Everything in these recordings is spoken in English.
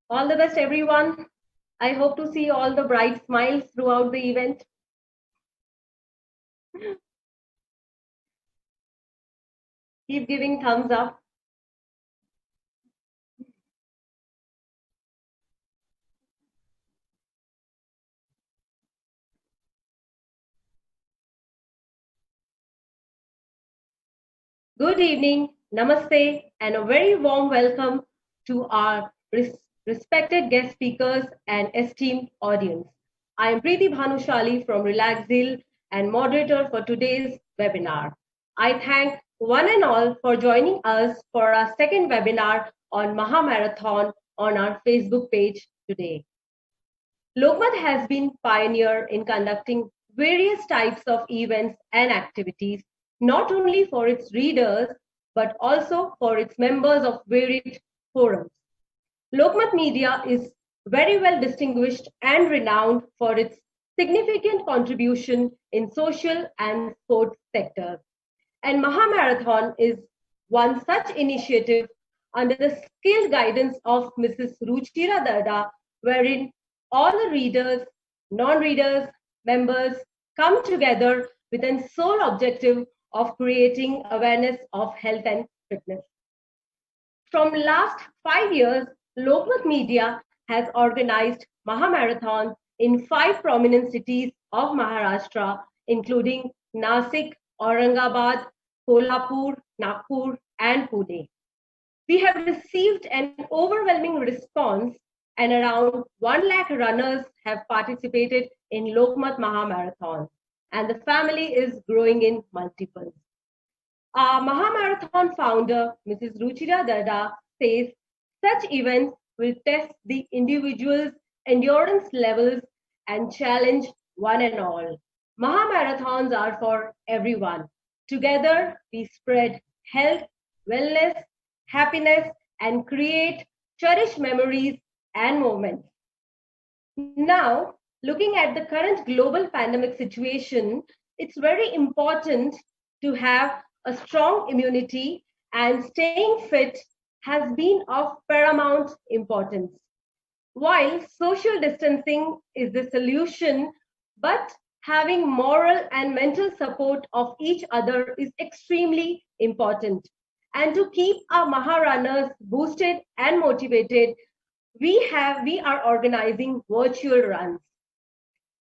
All the best, everyone. I hope to see all the bright smiles throughout the event. Keep giving thumbs up. Good evening, namaste, and a very warm welcome to our respected guest speakers and esteemed audience. I am Preeti Bhanushali from Relaxil and moderator for today's webinar. I thank one and all for joining us for our second webinar on Mahamarathon on our Facebook page today. Lokmat has been pioneer in conducting various types of events and activities, not only for its readers, but also for its members of varied forums. Lokmat Media is very well distinguished and renowned for its significant contribution in social and sports sectors. And Mahamarathon is one such initiative under the skilled guidance of Mrs. Ruchira Darda, wherein all the readers, non-readers, members come together with a sole objective of creating awareness of health and fitness. From last 5 years, Lokmat Media has organized Mahamarathon in 5 prominent cities of Maharashtra, including Nasik, Aurangabad, Kolhapur, Nagpur, and Pune. We have received an overwhelming response, and around 1 lakh runners have participated in Lokmat Mahamarathon, and the family is growing in multiples. Our Mahamarathon founder, Mrs. Ruchira Darda, says such events will test the individual's endurance levels and challenge one and all. Mahamarathons are for everyone. Together, we spread health, wellness, happiness, and create cherished memories and moments. Now, looking at the current global pandemic situation, it's very important to have a strong immunity, and staying fit has been of paramount importance. While social distancing is the solution, but having moral and mental support of each other is extremely important. And to keep our Maharunners boosted and motivated, we are organizing virtual runs.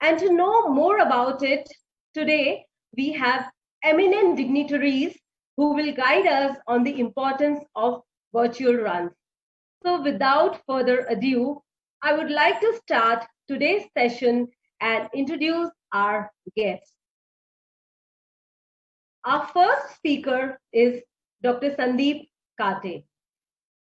And to know more about it, today we have eminent dignitaries who will guide us on the importance of virtual runs. So without further ado, I would like to start today's session and introduce our guests. Our first speaker is Dr. Sandeep Kate.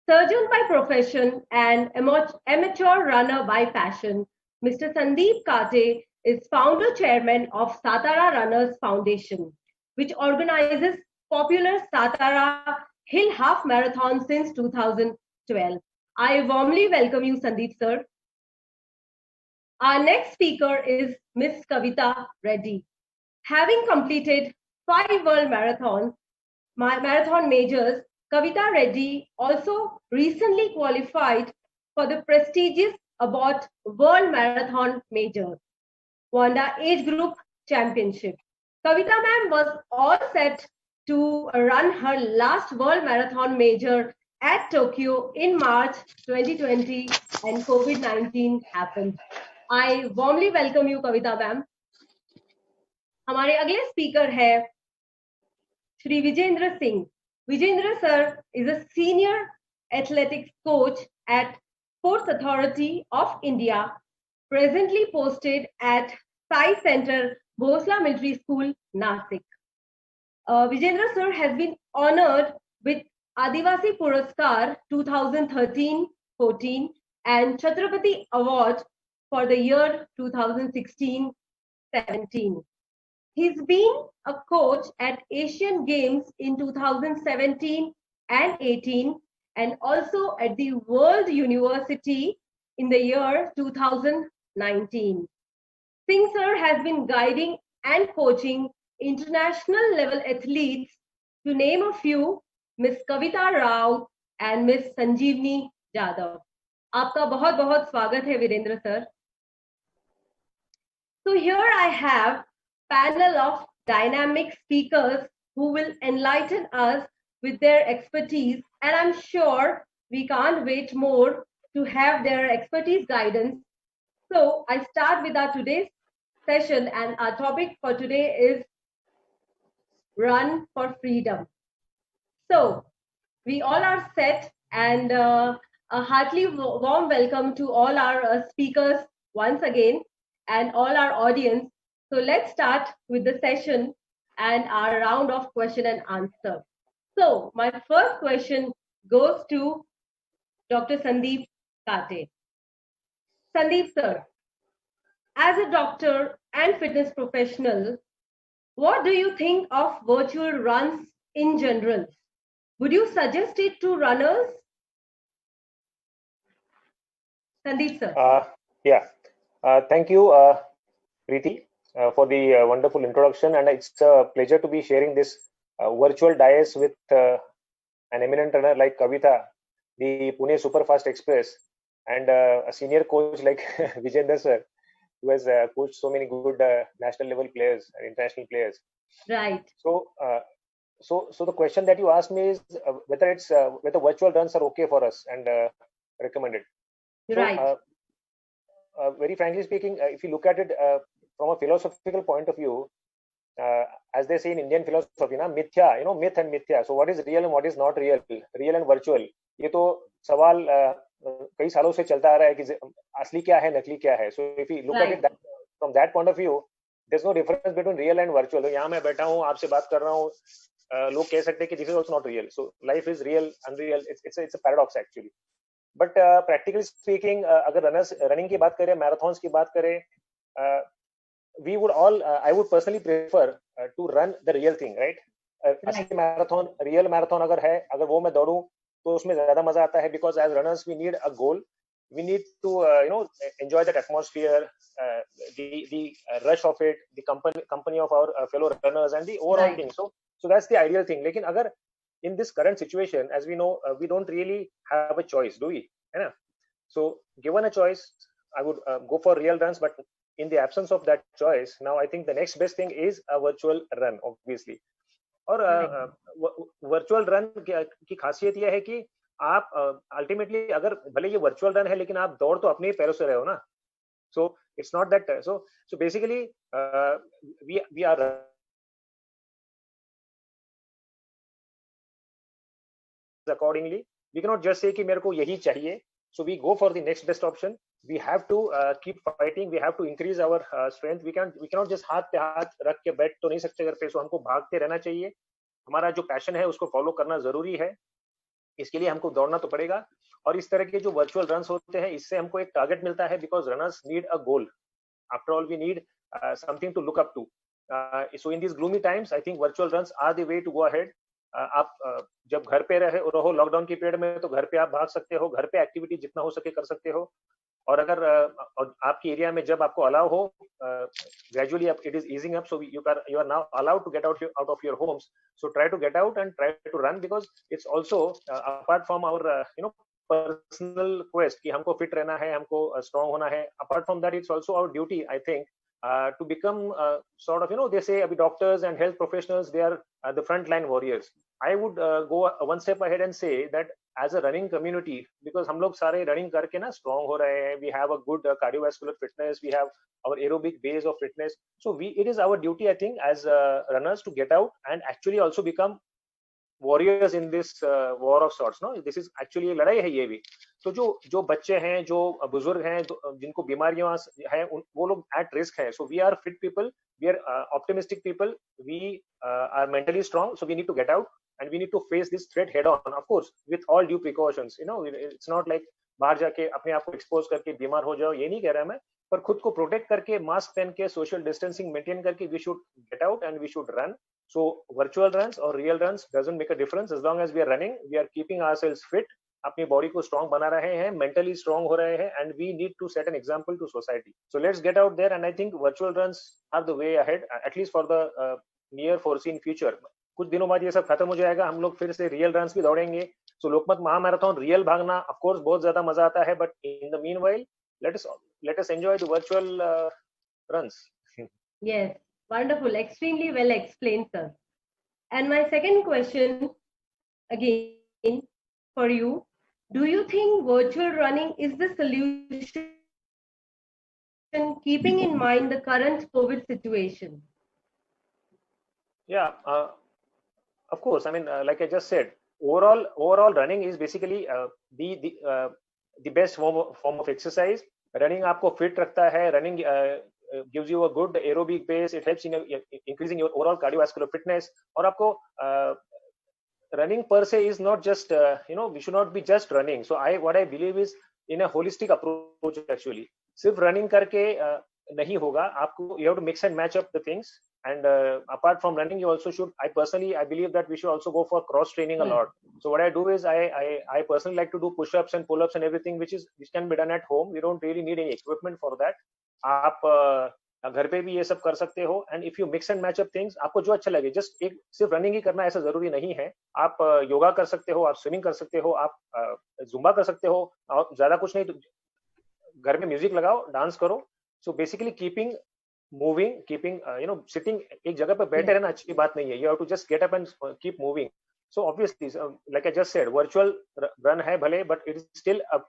Surgeon by profession and amateur runner by passion, Mr. Sandeep Kate is founder chairman of Satara Runners Foundation, which organizes popular Satara Hill Half Marathon since 2012. I warmly welcome you, Sandeep sir. Our next speaker is Miss Kavita Reddy. Having completed 5 world marathon majors, Kavita Reddy also recently qualified for the prestigious Abbott World Marathon Major, Wanda Age Group Championship. Kavita ma'am was all set to run her last World Marathon Major at Tokyo in March 2020 and COVID-19 happened. I warmly welcome you, Kavita ma'am. हमारे अगले speaker है Shri Vijendra Singh. Vijendra sir is a senior athletics coach at Sports Authority of India, presently posted at Sai Center, Bhosla Military School, Nasik. Vijendra sir has been honored with Adivasi Puraskar 2013-14 and Chhatrapati Award for the year 2016-17. He's been a coach at Asian Games in 2017 and 18 and also at the World University in the year 2019. Singh sir has been guiding and coaching international level athletes, to name a few, Miss Kavita Rao and Miss Sanjeevni Jadhav. आपका बहुत बहुत स्वागत है Virendra sir. So here I have panel of dynamic speakers who will enlighten us with their expertise, and I'm sure we can't wait more to have their expertise guidance. So I start with our today's session, and our topic for today is Run for Freedom. So we all are set, and a heartily warm welcome to all our speakers once again and all our audience. So let's start with the session and our round of question and answer. So my first question goes to Dr. Sandeep Kate. Sandeep sir, as a doctor and fitness professional, what do you think of virtual runs in general? Would you suggest it to runners? Sandeep sir. Yeah, thank you, Preeti, for the wonderful introduction, and it's a pleasure to be sharing this virtual dais with an eminent runner like Kavita, the Pune Superfast Express, and a senior coach like Vijender sir, who has coached so many good national level players and international players. Right. So the question that you asked me is whether virtual runs are okay for us and recommended. Right. Very frankly speaking, if you look at it from a philosophical point of view, as they say in Indian philosophy, na mithya, myth and mithya. So what is real and what is not real, real and virtual? ये तो सवाल कई सालों से चलता आ रहा है कि असली क्या है, नकली क्या है. So if you look at it from that point of view, there's no difference between real and virtual. तो यहाँ मैं बैठा हूँ, आपसे बात कर रहा हूँ, लोग कह सकते हैं कि this is also not real. So life is real, unreal. It's a paradox actually. But practically speaking, अगर रनिंग की बात करें, मैराथन्स की बात करें, we would all I would personally prefer to run the real thing, right? असली marathon, real marathon अगर वो मैं दौड़ूं तो उसमें ज्यादा मजा आता है, because as runners we need a goal, we need to enjoy that atmosphere, the rush of it, the company of our fellow runners and the overall thing. So that's the ideal thing. लेकिन अगर in this current situation, as we know, we don't really have a choice, do we? So given a choice, I would go for real runs, but in the absence of that choice, now I think the next best thing is a virtual run, obviously. और virtual run की खासियत यह है कि आप ultimately अगर भले ये वर्चुअल रन है लेकिन आप दौड़ तो अपने ही पैरों से रहे हो ना. So it's not that. So basically we are accordingly. We cannot just say कि मेरे को यही चाहिए. So we go for the next best option. We have to keep fighting. We have to increase our strength. We cannot just हाथ पे हाथ रख के बैठ तो नहीं सकते घर पे. So हमको भागते रहना चाहिए. हमारा जो पैशन है उसको फॉलो करना जरूरी है. इसके लिए हमको दौड़ना तो पड़ेगा. और इस तरह के जो वर्चुअल रन्स होते हैं इससे हमको एक टारगेट मिलता है, because runners need a goal. After all, we need something to look up to. So in these gloomy times, I think virtual runs are the way to go ahead. आप जब घर पे रहो लॉकडाउन की period में, तो घर पे आप भाग सकते हो, घर पे एक्टिविटी जितना हो सके कर सकते हो. और अगर आपकी एरिया में जब आपको अलाउ हो, gradually it is easing up, so you are now allowed to get out of your homes. So try to get out and try to run, because it's also apart from our personal quest कि हमको fit रहना है, हमको strong होना है. Apart from that, it's also our duty, I think, to become sort of, they say abhi doctors and health professionals, they are the frontline warriors. I would go one step ahead and say that as a running community, because हम लोग सारे running करके ना strong हो रहे हैं, we have a good cardiovascular fitness, we have our aerobic base of fitness. So it is our duty, I think, as runners to get out and actually also become warriors in this war of sorts. No, this is actually a लड़ाई है ये भी. तो जो बच्चे हैं, जो बुजुर्ग हैं, जिनको बीमारियां हैं, वो लोग at risk हैं. So we are fit people, we are optimistic people, we are mentally strong, so we need to get out and we need to face this threat head on, of course, with all due precautions. It's not like बाहर जाके अपने आप को expose करके बीमार हो जाओ, ये नहीं कह रहा मैं, पर खुद को प्रोटेक्ट करके, मास्क पहन के, सोशल डिस्टेंसिंग मेंटेन करके we should get out and we should run. So virtual runs or real runs doesn't make a difference. As long as we are running, we are keeping ourselves fit, अपनी body को strong बना रहे हैं, mentally strong हो रहे हैं, and we need to set an example to society. So let's get out there, and I think virtual runs are the way ahead, at least for the near foreseen future. कुछ दिनों बाद ये सब खत्म हो जाएगा, हम लोग फिर से रियल रन्स भी दौड़ेंगे. So Lokmat Mahamarathon, real भागना, of course, बहुत ज़्यादा मजा आता है, but in the meanwhile, let us enjoy the virtual runs. Yes, wonderful, extremely well explained, sir. And my second question, again, for you, do you think virtual running is the solution, keeping in mind the current COVID situation? Yeah, of course. I mean, like I just said, overall running is basically the best form of exercise. Running आपको fit रखता है. Running gives you a good aerobic pace. It helps in increasing your overall cardiovascular fitness. और आपको running per se is not just we should not be just running. So what I believe is in a holistic approach actually. सिर्फ running करके नहीं होगा. आपको you have to mix and match up the things. And apart from running, you also should. I believe that we should also go for cross training a lot. So what I do is I personally like to do push-ups and pull-ups and everything, which can be done at home. We don't really need any equipment for that. आप घर पे भी ये सब कर सकते हो. And if you mix and match up things, आपको जो अच्छा लगे, just एक सिर्फ रनिंग ही करना ऐसा जरूरी नहीं है. आप योगा कर सकते हो, आप स्विमिंग कर सकते हो, आप जुम्बा कर सकते हो, और ज्यादा कुछ नहीं. घर में म्यूजिक लगाओ, डांस करो. So basically keeping moving, keeping sitting एक जगह पे बैठे रहना अच्छी बात नहीं है. You have to just get up and keep moving. So obviously, like I just said, virtual run है भले, but it is still a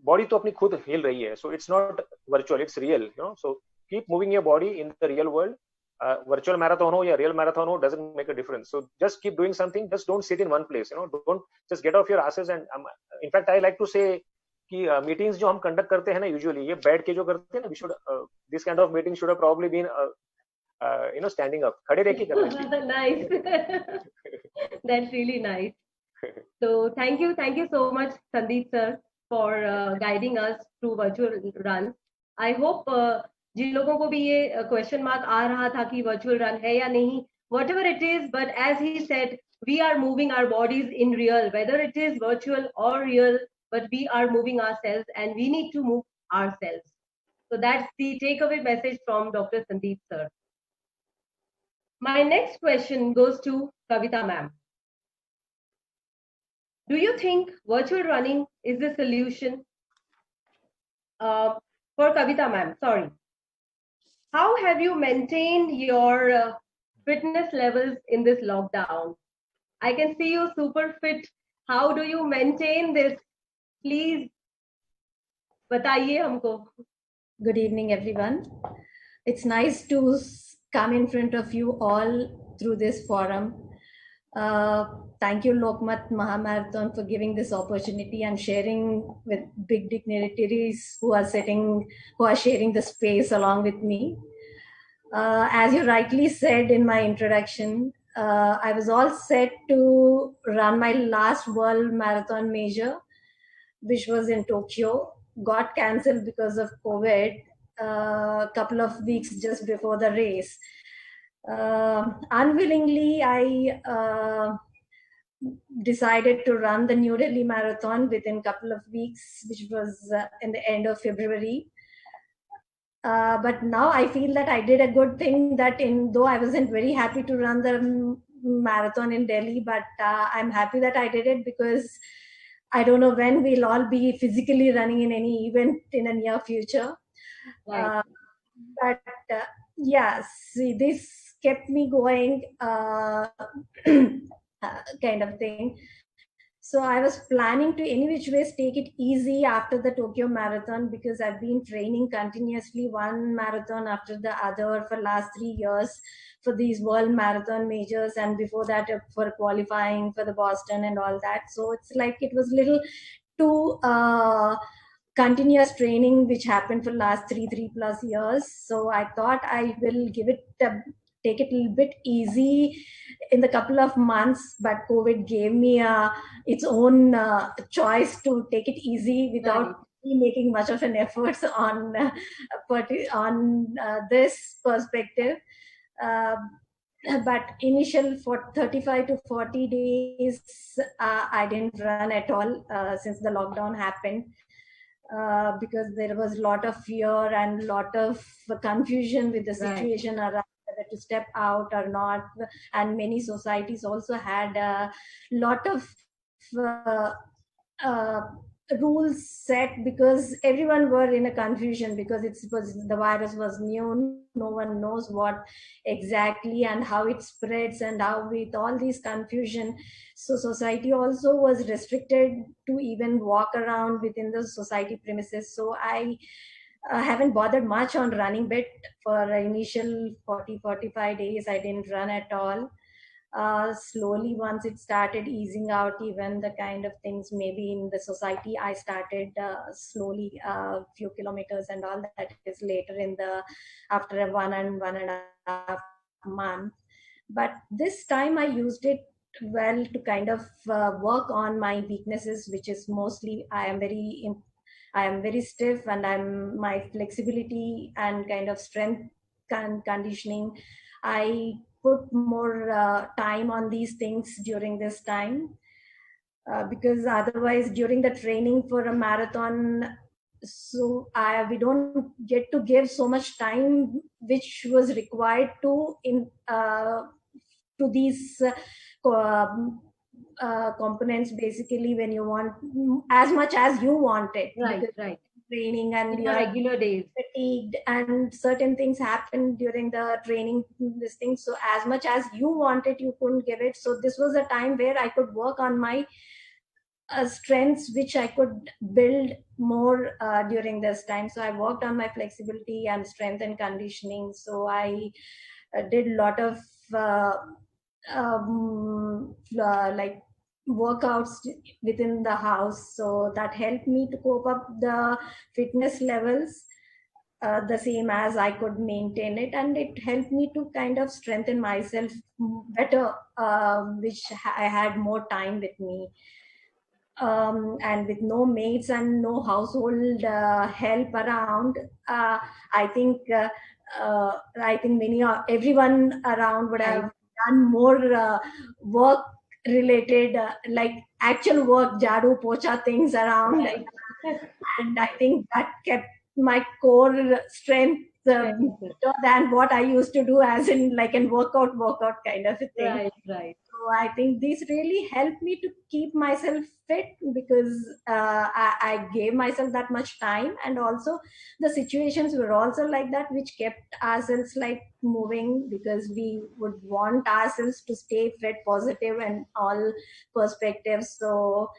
body तो अपनी खुद हिल रही है. So it's not virtual, it's real. So keep moving your body in the real world. Virtual marathon ho ya real marathon ho, doesn't make a difference. So just keep doing something. Just don't sit in one place. Don't just get off your asses. And in fact, I like to say कि meetings जो हम conduct करते हैं ना, usually ये बैठ के जो करते हैं ना, we should this kind of meeting should have probably been standing up, खड़े रह के करना चाहिए. Nice. That's really nice. So thank you so much, Sandeep sir, for guiding us through virtual run. I hope जिन लोगों को भी ये question mark आ रहा था कि virtual run है या नहीं, whatever it is, but as he said, we are moving our bodies in real, whether it is virtual or real, but we are moving ourselves and we need to move ourselves. So that's the takeaway message from Dr. Sandeep sir. My next question goes to Kavita ma'am. Do you think virtual running is the solution? For Kavita ma'am, sorry. How have you maintained your fitness levels in this lockdown? I can see you super fit. How do you maintain this? Please, बताइए हमको. Good evening, everyone. It's nice to come in front of you all through this forum. Thank you, Lokmat Mahamarathon, for giving this opportunity and sharing with big dignitaries who are sharing the space along with me. As you rightly said in my introduction, I was all set to run my last World Marathon major, which was in Tokyo. Got cancelled because of COVID a couple of weeks just before the race. Unwillingly, I decided to run the New Delhi Marathon within a couple of weeks, which was in the end of February. But now I feel that I did a good thing, that though I wasn't very happy to run the marathon in Delhi, but I'm happy that I did it, because I don't know when we'll all be physically running in any event in the near future. Right. But yes, this kept me going, kind of thing. So I was planning to any which ways take it easy after the Tokyo Marathon, because I've been training continuously one marathon after the other for last 3 years for these World Marathon majors, and before that for qualifying for the Boston and all that. So it's like it was little too continuous training which happened for last 3+ years. So I thought I will take it a little bit easy in the couple of months, but COVID gave me its own choice to take it easy without me making much of an effort on this perspective. But initial for 35 to 40 days, I didn't run at all since the lockdown happened. Because there was a lot of fear and a lot of confusion with the situation around whether to step out or not. And many societies also had a lot of uh, rules set, because everyone were in a confusion, because the virus was new. No one knows what exactly and how it spreads, and how, with all these confusion, so society also was restricted to even walk around within the society premises. So I haven't bothered much on running, but for initial 40-45 days I didn't run at all. Slowly, once it started easing out, even the kind of things maybe in the society, I started slowly few kilometers and all. That is later in the, after a 1.5 month. But this time I used it well to kind of work on my weaknesses, which is mostly I am very stiff, and my flexibility and kind of strength conditioning. I put more time on these things during this time, because otherwise during the training for a marathon, we don't get to give so much time which was required to these components, basically, when you want as much as you want it. Right, Because right. training and In you your are regular days. fatigued, and certain things happen during the training, this thing, so as much as you want it, you couldn't give it. So this was a time where I could work on my strengths, which I could build more during this time. So I worked on my flexibility and strength and conditioning. So I did a lot of like workouts within the house. So that helped me to cope up the fitness levels the same as I could maintain it, and it helped me to kind of strengthen myself better, which I had more time with me. And with no maids and no household help around, I think I think everyone around would have done more work related, like actual work, jadu pocha things around. Right. And I think that kept my core strength better than what I used to do, as in like an workout kind of a thing. Right, right. So I think these really helped me to keep myself fit, because I gave myself that much time, and also the situations were also like that, which kept ourselves like moving, because we would want ourselves to stay fit, positive, and all perspectives. So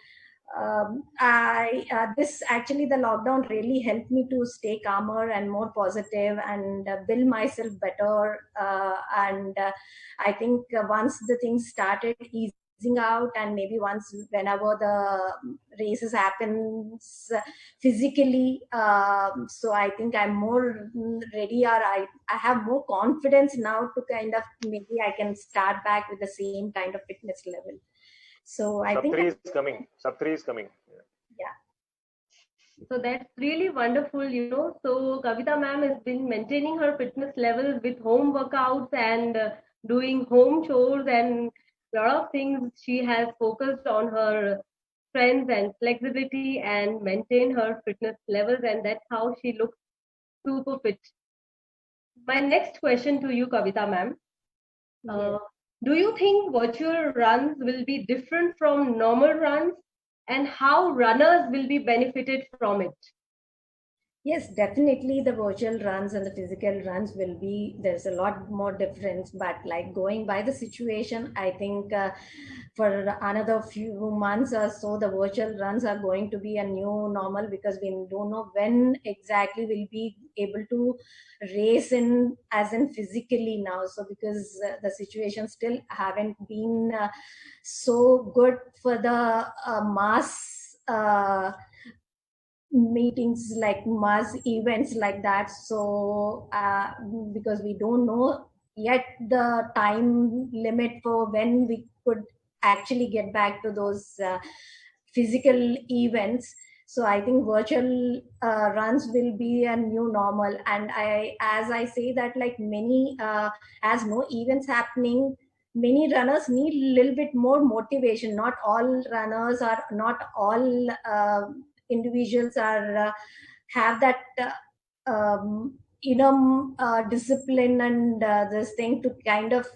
I this actually, the lockdown really helped me to stay calmer and more positive, and build myself better. And I think once the things started easing out, and maybe once, whenever the races happens physically, so I think I'm more ready, or I have more confidence now to kind of, maybe I can start back with the same kind of fitness level. So I Sub think, 3 is coming. Sub 3 is coming. yeah. So that's really wonderful, you know. So Kavita ma'am has been maintaining her fitness levels with home workouts and doing home chores and a lot of things. She has focused on her strength and flexibility and maintain her fitness levels, and that's how she looks super fit. My next question to you, Kavita ma'am. Yes. Do you think virtual runs will be different from normal runs, and how runners will be benefited from it? Yes, definitely the virtual runs and the physical runs will be, there's a lot more difference, but like going by the situation, I think for another few months or so, the virtual runs are going to be a new normal, because we don't know when exactly we'll be able to race in, as in physically now. So because the situation still haven't been so good for the mass meetings, like mass events like that. So because we don't know yet the time limit for when we could actually get back to those physical events. So I think virtual runs will be a new normal. And as I say that, like many as no events happening, many runners need a little bit more motivation. Not all runners, or not all individuals are have that discipline and this thing to kind of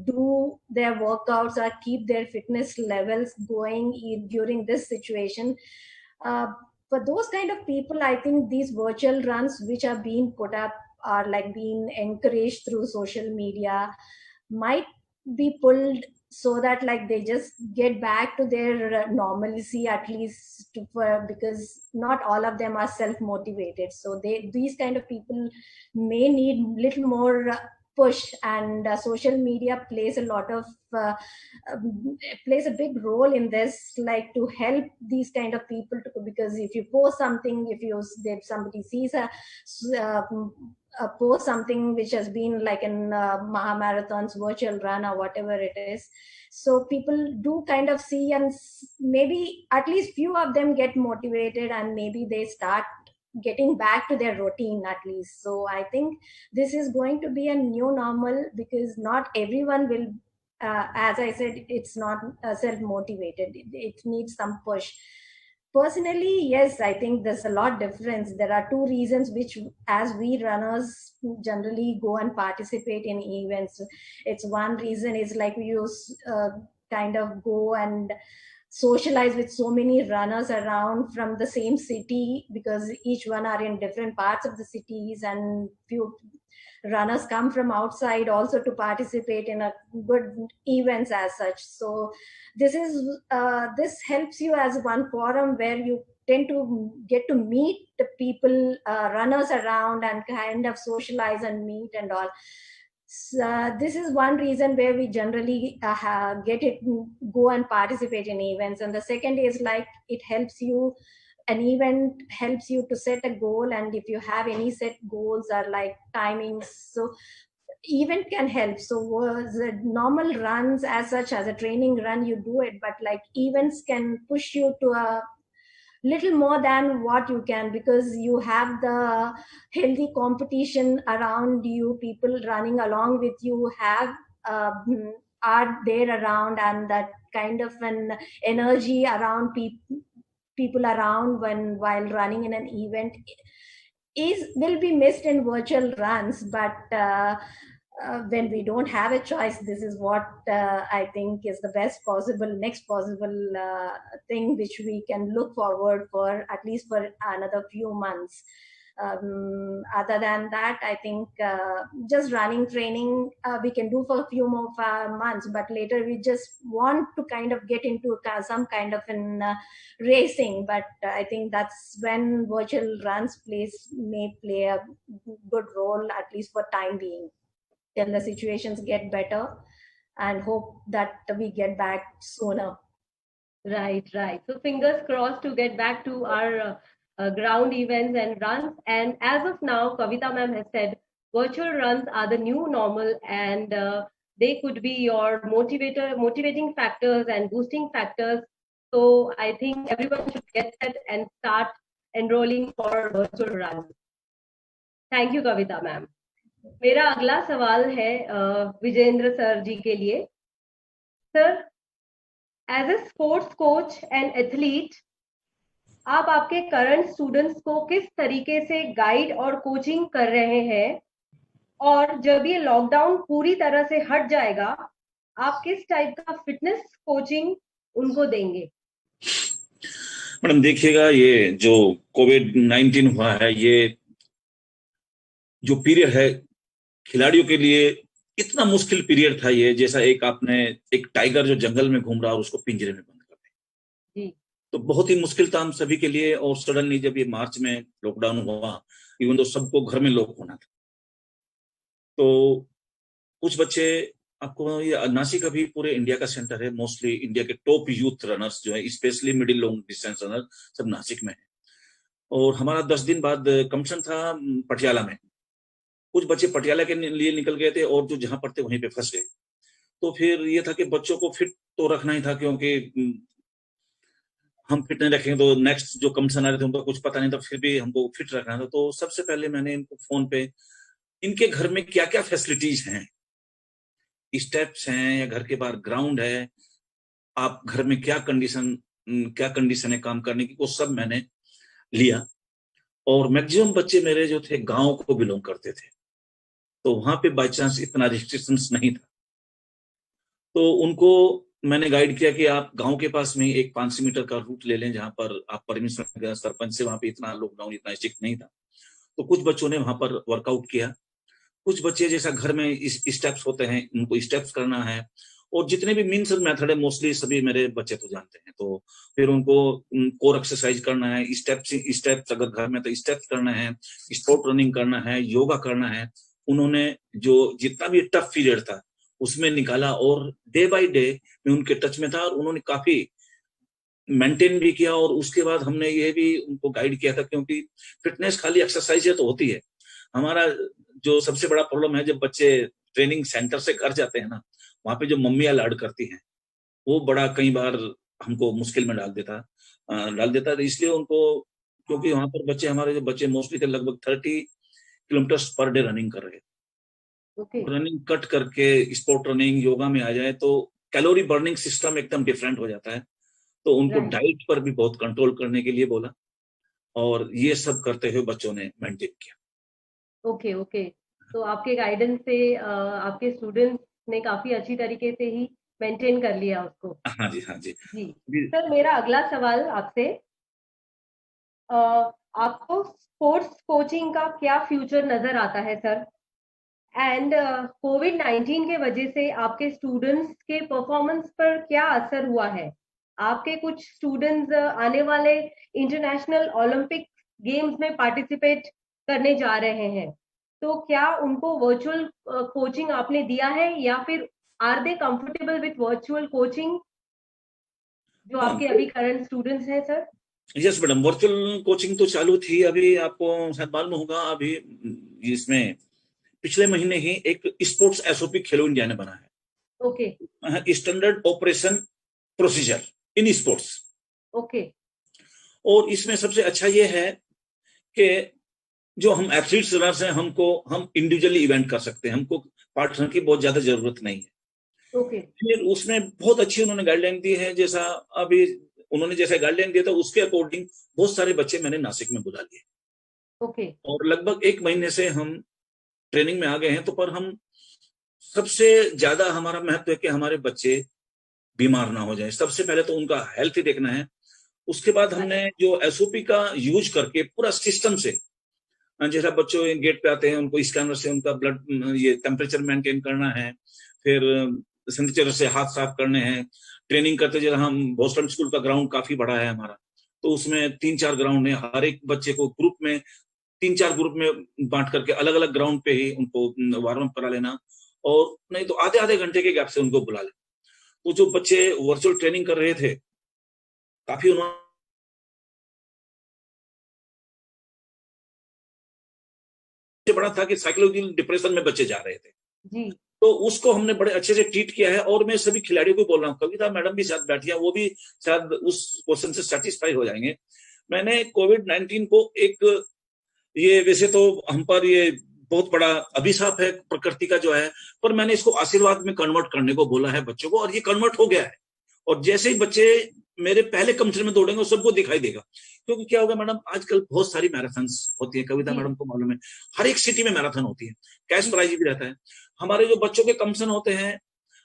do their workouts or keep their fitness levels going during this situation. For those kind of people, I think these virtual runs which are being put up are like being encouraged through social media might be pulled so that like they just get back to their normalcy, at least because not all of them are self motivated, so these kind of people may need little more push, and social media plays a lot of plays a big role in this, like to help these kind of people to, because if you post something, if somebody sees uh, post something which has been like in Mahamarathon's virtual run or whatever it is, so people do kind of see, and maybe at least few of them get motivated and maybe they start getting back to their routine at least. So I think this is going to be a new normal, because not everyone will as I said, it's not self motivated, it needs some push. Personally, yes, I think there's a lot difference. There are two reasons which as we runners generally go and participate in events. It's one reason is like we use kind of go and socialize with so many runners around from the same city, because each one are in different parts of the cities, and few runners come from outside also to participate in a good events as such. So this helps you as one forum where you tend to get to meet the people, runners around, and kind of socialize and meet and all. So, this is one reason where we generally get it, go and participate in events. And the second is like it helps you, an event helps you to set a goal, and if you have any set goals or like timings, so event can help. So the normal runs as such, as a training run you do it, but like events can push you to a little more than what you can, because you have the healthy competition around you, people running along with you have are there around, and that kind of an energy around people around when while running in an event is will be missed in virtual runs. But when we don't have a choice, this is what I think is the best possible, next possible thing which we can look forward for at least for another few months. Other than that, I think just running training we can do for a few more months, but later we just want to kind of get into some kind of an racing. But I think that's when virtual runs may play a good role, at least for time being, till the situations get better, and hope that we get back sooner. Right, right. So fingers crossed to get back to our ground events and runs. And as of now, Kavita ma'am has said virtual runs are the new normal, and they could be your motivating factors and boosting factors. So I think everyone should get that and start enrolling for virtual runs. Thank you Kavita ma'am. मेरा अगला सवाल है Vijendra sir ji के लिए. Sir, as a sports coach and athlete, आप आपके current students को किस तरीके से गाइड और कोचिंग कर रहे हैं, और जब ये लॉकडाउन पूरी तरह से हट जाएगा आप किस टाइप का फिटनेस कोचिंग उनको देंगे? मैडम देखिएगा, ये जो कोविड-19 हुआ है, ये जो पीरियड है खिलाड़ियों के लिए इतना मुश्किल पीरियड था ये, जैसा एक टाइगर जो जंगल में घूम रहा और उसको पिंजरे में बंद कर दें, तो बहुत ही मुश्किल था हम सभी के लिए. और सडनली जब ये मार्च में लॉकडाउन हुआ, इवन तो सबको घर में लॉक होना था, तो कुछ बच्चे, आपको ये नासिक अभी पूरे इंडिया का सेंटर है, मोस्टली इंडिया के टॉप यूथ रनर्स जो है, specially middle long distance runner सब नासिक में है. और हमारा 10 दिन बाद कंपटीशन था पटियाला में. कुछ बच्चे पटियाला के लिए निकल गए थे और जो जहां पढ़ते वहीं पे फंस गए. तो फिर ये था कि बच्चों को फिट तो रखना ही था, क्योंकि हम फिट नहीं रखेंगे तो नेक्स्ट जो कंपटीशन आ रहे थे उनको कुछ पता नहीं था, फिर भी हमको फिट रखना था. तो सबसे पहले मैंने इनको फोन पे इनके घर में क्या क्या फैसिलिटीज हैं, स्टेप्स हैं या घर के बाहर ग्राउंड है, आप घर में क्या कंडीशन है काम करने की, वो सब मैंने लिया. और मैक्सिमम बच्चे मेरे जो थे गांव को बिलोंग करते थे, तो वहां पे बाई चांस इतना रिस्ट्रिक्शंस नहीं था, तो उनको मैंने गाइड किया कि आप गांव के पास में एक 500 मीटर का रूट ले लें जहां पर आप परमिशन, सरपंच से वहां पे इतना लॉकडाउन इतना स्ट्रिक्ट नहीं था। तो कुछ बच्चों ने वहां पर वर्कआउट किया, कुछ बच्चे जैसा घर में स्टेप्स होते हैं उनको स्टेप्स करना है, और जितने भी मीन्स मेथड है मोस्टली सभी मेरे बच्चे तो जानते हैं। तो फिर उनको कोर एक्सरसाइज करना है, स्टेप्स अगर घर में तो स्टेप्स करना है, स्पोर्ट रनिंग करना है, योगा करना है। उन्होंने जो जितना भी टफ पीरियड था उसमें निकाला, और डे बाय डे मैं उनके टच में था, और उन्होंने काफी मेंटेन भी किया। और उसके बाद हमने ये भी उनको गाइड किया था, क्योंकि फिटनेस खाली एक्सरसाइज है तो होती है। हमारा जो सबसे बड़ा प्रॉब्लम है, जब बच्चे ट्रेनिंग सेंटर से घर जाते हैं ना, वहां पे जो मम्मियां लाड करती हैं वो बड़ा कई बार हमको मुश्किल में डाल देता है। इसलिए उनको, क्योंकि वहां पर बच्चे, हमारे जो बच्चे मोस्टली थे लगभग 30 किलोमीटर पर डे रनिंग कर रहे थे। रनिंग कट करके स्पोर्ट रनिंग योगा में आ जाए तो कैलोरी बर्निंग सिस्टम एकदम डिफरेंट हो जाता है। तो उनको डाइट पर भी बहुत कंट्रोल करने के लिए बोला, और ये सब करते हुए बच्चों ने मेंटेन किया। ओके। तो आपके गाइडेंस से आपके स्टूडेंट्स ने काफी अच्छी तरीके से ही मेंटेन कर लिया उसको। हाँ जी। जी सर, मेरा अगला सवाल आपसे, आपको स्पोर्ट्स कोचिंग का क्या फ्यूचर नजर आता है सर? एंड कोविड-19 के वजह से आपके स्टूडेंट्स के परफॉर्मेंस पर क्या असर हुआ है? आपके कुछ स्टूडेंट्स आने वाले इंटरनेशनल ओलंपिक गेम्स में पार्टिसिपेट करने जा रहे हैं, तो क्या उनको वर्चुअल कोचिंग आपने दिया है, या फिर are they comfortable with virtual coaching जो आपके अभी करंट स्टूडेंट्स हैं sir? Yes madam, virtual coaching तो चालू थी। अभी आपको शायद मालूम होगा, अभी इसमें पिछले महीने ही एक स्पोर्ट्स एसओपी खेलो इंडिया ने बना है। Okay. Standard operation procedure in sports. Okay. और इसमें सबसे अच्छा ये है कि जो हम एथलीट्स रनर्स हैं, हम इंडिविजुअली इवेंट कर सकते हैं, हमको पार्टनर की बहुत ज्यादा जरूरत नहीं है। ओके। फिर उसमें बहुत अच्छी उन्होंने गाइडलाइन दी है, जैसा अभी उन्होंने जैसा गाइडलाइन दिया था उसके अकॉर्डिंग बहुत सारे बच्चे मैंने नासिक में बुला लिए। ओके। और लगभग 1 महीने से हम ट्रेनिंग में आ गए हैं। तो पर हम सबसे ज्यादा हमारा महत्व है कि हमारे बच्चे बीमार ना हो जाए। सबसे पहले तो उनका हेल्थ ही देखना है। उसके बाद हमने जो एसओपी का यूज करके पूरा सिस्टम से, जैसा बच्चों गेट पे आते हैं उनको स्कैनर से उनका ब्लड ये टेम्परेचर मेंटेन करना है, फिर सैनिटाइजर से हाथ साफ करने हैं। ट्रेनिंग करते जरा, हम बोस्टन स्कूल का ग्राउंड काफी बड़ा है हमारा, तो उसमें 3-4 ग्राउंड है। हर एक बच्चे को ग्रुप में 3-4 ग्रुप में बांट करके अलग अलग ग्राउंड पे ही उनको वार्म अप करा लेना, और नहीं तो आधे आधे घंटे के गैप से उनको बुला लेना। तो जो बच्चे वर्चुअल ट्रेनिंग कर रहे थे, काफी उन्होंने बड़ा था कि साइकोलॉजिकल डिप्रेशन में बच्चे जा रहे थे जी। तो उसको हमने बड़े अच्छे से ट्रीट किया है। और मैं सभी खिलाड़ियों को बोल रहा हूँ, कविता मैडम भी साथ बैठी है, वो भी शायद उस क्वेश्चन से सेटिस्फाई हो जाएंगे। मैंने कोविड-19 को एक, ये वैसे तो हम पर ये बहुत बड़ा अभिशाप है प्रकृति का जो है, पर मैंने इसको आशीर्वाद में कन्वर्ट करने को बोला है बच्चों को, और ये कन्वर्ट हो गया है। और जैसे ही बच्चे मेरे पहले कम्पटीशन में दौड़ेंगे सबको दिखाई देगा। क्योंकि क्या होगा मैडम, आजकल बहुत सारी मैराथन्स होती है, कविता मैडम को मालूम है, हर एक सिटी में मैराथन होती है, कैश प्राइज भी रहता है। हमारे जो बच्चों के कम्पटीशन होते हैं,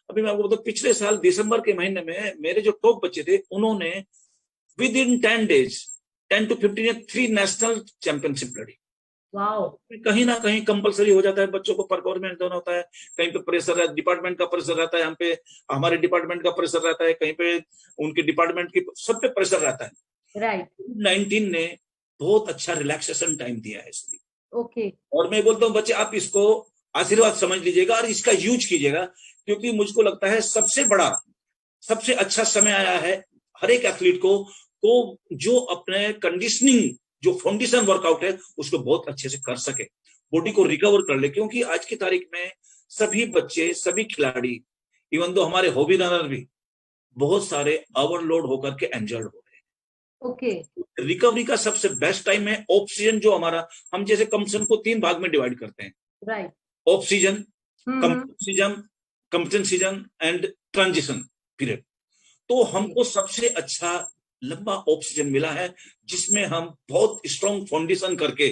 अभी मैं आपको बताऊं, पिछले साल दिसंबर के महीने में मेरे जो टॉप बच्चे थे उन्होंने with in 10 days 10 to 15 3 national championship लड़ी। कहीं ना कहीं कंपलसरी हो जाता है, बच्चों को परफॉर्मेंस देना होता है। कहीं पे प्रेशर है, डिपार्टमेंट का प्रेशर रहता है, हम पे हमारे डिपार्टमेंट का प्रेशर रहता है, कहीं पे उनके डिपार्टमेंट की, सब पे प्रेशर रहता है। राइट। 19 ने बहुत अच्छा रिलैक्सेशन टाइम दिया है इसलिए। ओके। और मैं बोलता हूँ बच्चे, आप इसको आशीर्वाद समझ लीजिएगा और इसका यूज कीजिएगा, क्योंकि मुझको लगता है सबसे अच्छा समय आया है हर एक एथलीट को जो अपने कंडीशनिंग, जो फाउंडेशन वर्कआउट है उसको बहुत अच्छे से कर सके, बॉडी को रिकवर कर ले। क्योंकि आज की तारीख में सभी बच्चे, सभी खिलाड़ी, इवन दो हमारे हॉबी रनर भी बहुत सारे ओवरलोड होकर के इंजर्ड हो रहे हैं। ओके। रिकवरी का सबसे बेस्ट टाइम है ऑफ-सीजन, जो हमारा, हम जैसे कंपटीशन को 3 भाग में डिवाइड करते हैं, right. Off season, competition season and transition period. तो हमको सबसे अच्छा लंबा ऑक्सीजन मिला है, जिसमें हम बहुत स्ट्रॉन्ग फाउंडेशन करके,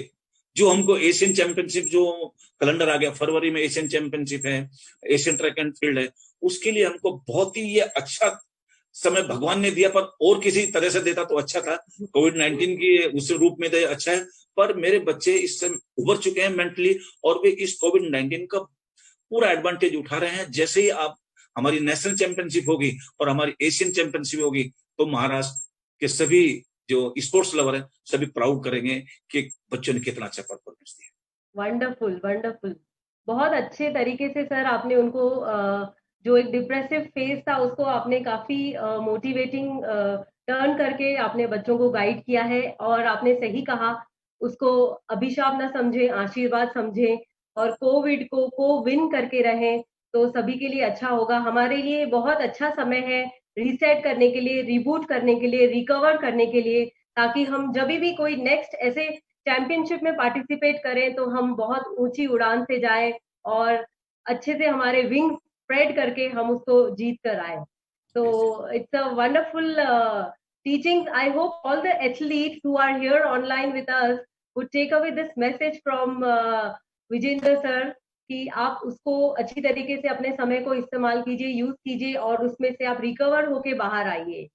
जो हमको एशियन चैंपियनशिप जो कैलेंडर आ गया फरवरी में, एशियन चैंपियनशिप है, एशियन ट्रैक एंड फील्ड है, उसके लिए हमको बहुत ही ये अच्छा समय भगवान ने दिया, पर और किसी तरह से देता तो अच्छा था। कोविड-19 के उस रूप में तो अच्छा है, पर मेरे बच्चे इससे उभर चुके हैं मेंटली, और वे इस कोविड-19 का पूरा एडवांटेज उठा रहे हैं। जैसे ही आप हमारी नेशनल चैंपियनशिप होगी और हमारी एशियन चैंपियनशिप होगी, तो महाराष्ट्र के सभी जो स्पोर्ट्स लवर हैं सभी प्राउड करेंगे कि बच्चों ने कितना अच्छा परफॉर्मेंस दिया। Wonderful, wonderful. बहुत अच्छे तरीके से सर आपने उनको जो एक डिप्रेसिव फेज था उसको आपने काफी मोटिवेटिंग टर्न करके आपने बच्चों को गाइड किया है, और आपने सही कहा, उसको अभिशाप ना समझे, आशीर्वाद समझे, और कोविड को विन करके रहें, तो सभी के लिए अच्छा होगा। हमारे लिए बहुत अच्छा समय है रीसेट करने के लिए, रिबूट करने के लिए, रिकवर करने के लिए, ताकि हम जब भी कोई नेक्स्ट ऐसे चैंपियनशिप में पार्टिसिपेट करें तो हम बहुत ऊंची उड़ान से जाएं और अच्छे से हमारे विंग्स स्प्रेड करके हम उसको जीत कर आए। तो it's a wonderful teachings. I hope all the athletes who are here online with us would take away this message from Vijender sir, कि आप उसको अच्छी तरीके से अपने समय को इस्तेमाल कीजिए, यूज कीजिए, और उसमें से आप रिकवर होके बाहर आइए।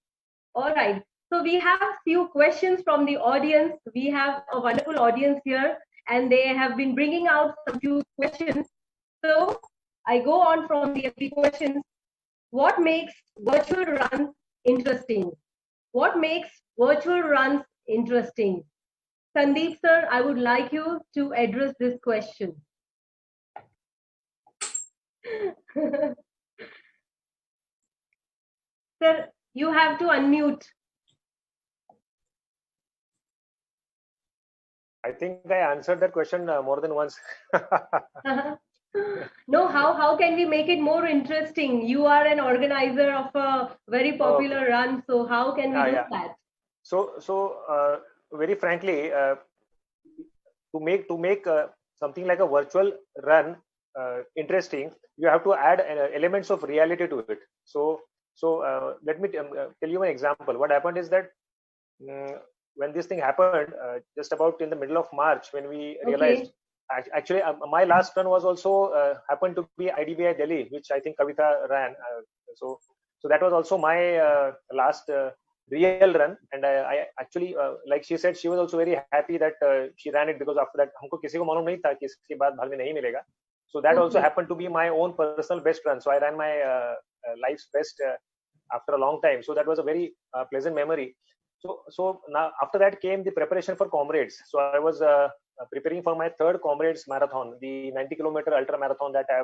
Alright, so we have few questions from the audience. We have a wonderful audience here, and they have been bringing out some few questions. So I go on from the few questions. What makes virtual runs interesting? What makes virtual runs interesting? Sandeep sir, I would like you to address this question. Sir, you have to unmute. I think I answered that question more than once. No, how can we make it more interesting? You are an organizer of a very popular run, so how can we do that? So very frankly, to make something like a virtual run interesting, you have to add elements of reality to it. So let me tell you an example. What happened is that when this thing happened, just about in the middle of March, when we realized, actually my last run was also happened to be IDBI Delhi, which I think Kavita ran. So that was also my last real run, and I actually, like she said, she was also very happy that she ran it, because after that हमको किसी को मालूम नहीं था कि इसके बाद भागने नहीं मिलेगा. So that also happened to be my own personal best run. So I ran my life's best after a long time. So that was a very pleasant memory. So now after that came the preparation for Comrades. So I was preparing for my third Comrades marathon, the 90-kilometer ultra marathon that I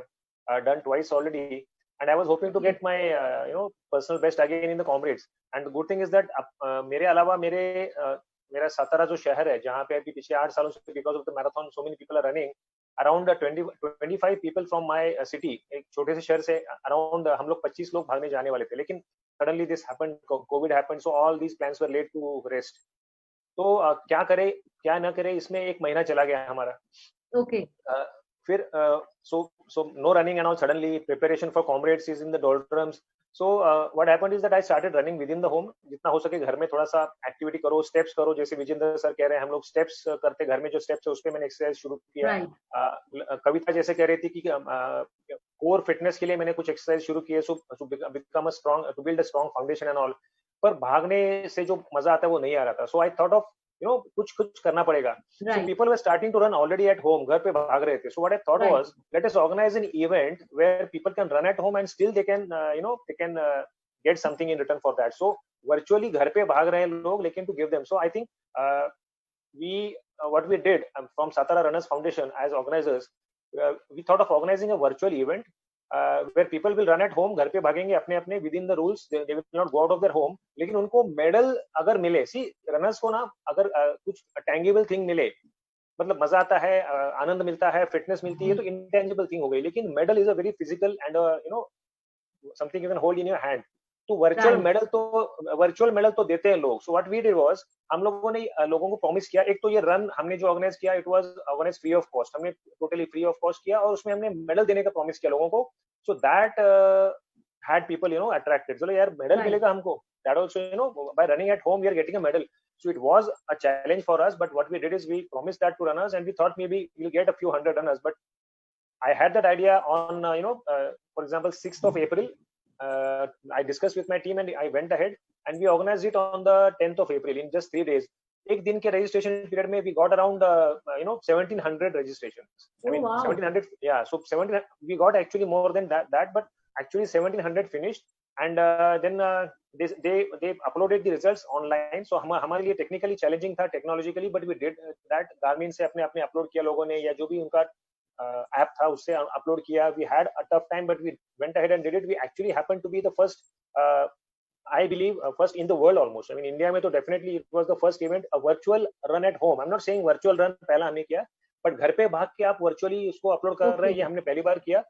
have done twice already, and I was hoping to get my personal best again in the Comrades. And the good thing is that मेरे अलावा मेरा सातारा जो शहर है जहाँ पे अभी पिछले 8 सालों से because of the marathon so many people are running, around 25 people from my city, एक छोटे से शहर से around हम लोग 25 लोग भागने जाने वाले थे, लेकिन suddenly this happened, COVID happened, so all these plans were laid to rest. तो क्या करे क्या ना करे, इसमें एक महीना चला गया हमारा. फिर so no running and all. Suddenly preparation for Comrades is in the doldrums. So what happened is that I started running within the home. जितना हो सके घर में थोड़ा सा एक्टिविटी करो, स्टेप्स करो, जैसे विजेंद्र सर कह रहे हैं हम लोग स्टेप्स करते घर में, जो स्टेप्स है उस पे मैंने एक्सरसाइज शुरू किया. कविता जैसे कह रही थी कि कोर फिटनेस के लिए मैंने कुछ एक्सरसाइज शुरू किए, so become a strong, to build a strong foundation and all. पर भागने से जो मजा आता है वो नहीं आ रहा था. सो आई थॉट ऑफ कुछ करना पड़ेगा. So people were starting to run already at home, घर पे भाग रहे थे. So what I thought was, let us organize an event where people can run at home and still they can they can get something in return for that. So virtually घर पे भाग रहे हैं लोग, लेकिन to give them. So I think what we did from Satara Runners Foundation as organizers, we thought of organizing a virtual event where people will run at home, घर पे भागेंगे अपने अपने within the rules, they will not go out of their home, लेकिन उनको medal अगर मिले, सी runners को ना अगर कुछ tangible thing मिले, मतलब मजा आता है, आनंद मिलता है, फिटनेस मिलती है, तो intangible thing हो गई. लेकिन medal is a very physical and something you can hold in your hand. तो वर्चुअल मेडल तो देते हैं लोग. So what we did was, हम लोगों ने लोगों को प्रॉमिस किया, एक तो ये रन हमने जो ऑर्गेनाइज किया, it was organize free of cost, हमने टोटली फ्री ऑफ कॉस्ट किया, और उसमें हमने मेडल देने का प्रॉमिस किया लोगों को. So that had people, attracted. So yaar, medal milega humko. That also, by running at home, we are getting a medal. So it was a challenge for us. But what we did is we promised that to runners, and we thought maybe we'll get a few hundred runners. But I had that idea on, for example, 6th of April. I discussed with my team and I went ahead and we organized it on the 10th of April in just 3 days. एक दिन के registration period में we got around 1700 registrations. I mean, wow. 1700, yeah. So 17, we got actually more than that, but actually 1700 finished, and then they uploaded the results online. So हमारे लिए technically challenging था technologically, but we did that. Garmin से अपने upload किया लोगों ने, या जो भी उनका app था उससे upload किया. We had a tough time, but we went ahead and did it. We actually happened to be the first, I believe, first in the world almost. I mean, India में तो definitely it was the first event, a virtual run at home. I'm not saying virtual run पहला हमने किया, but घर पे भाग के आप virtually उसको upload कर रहे हैं, ये हमने पहली बार किया.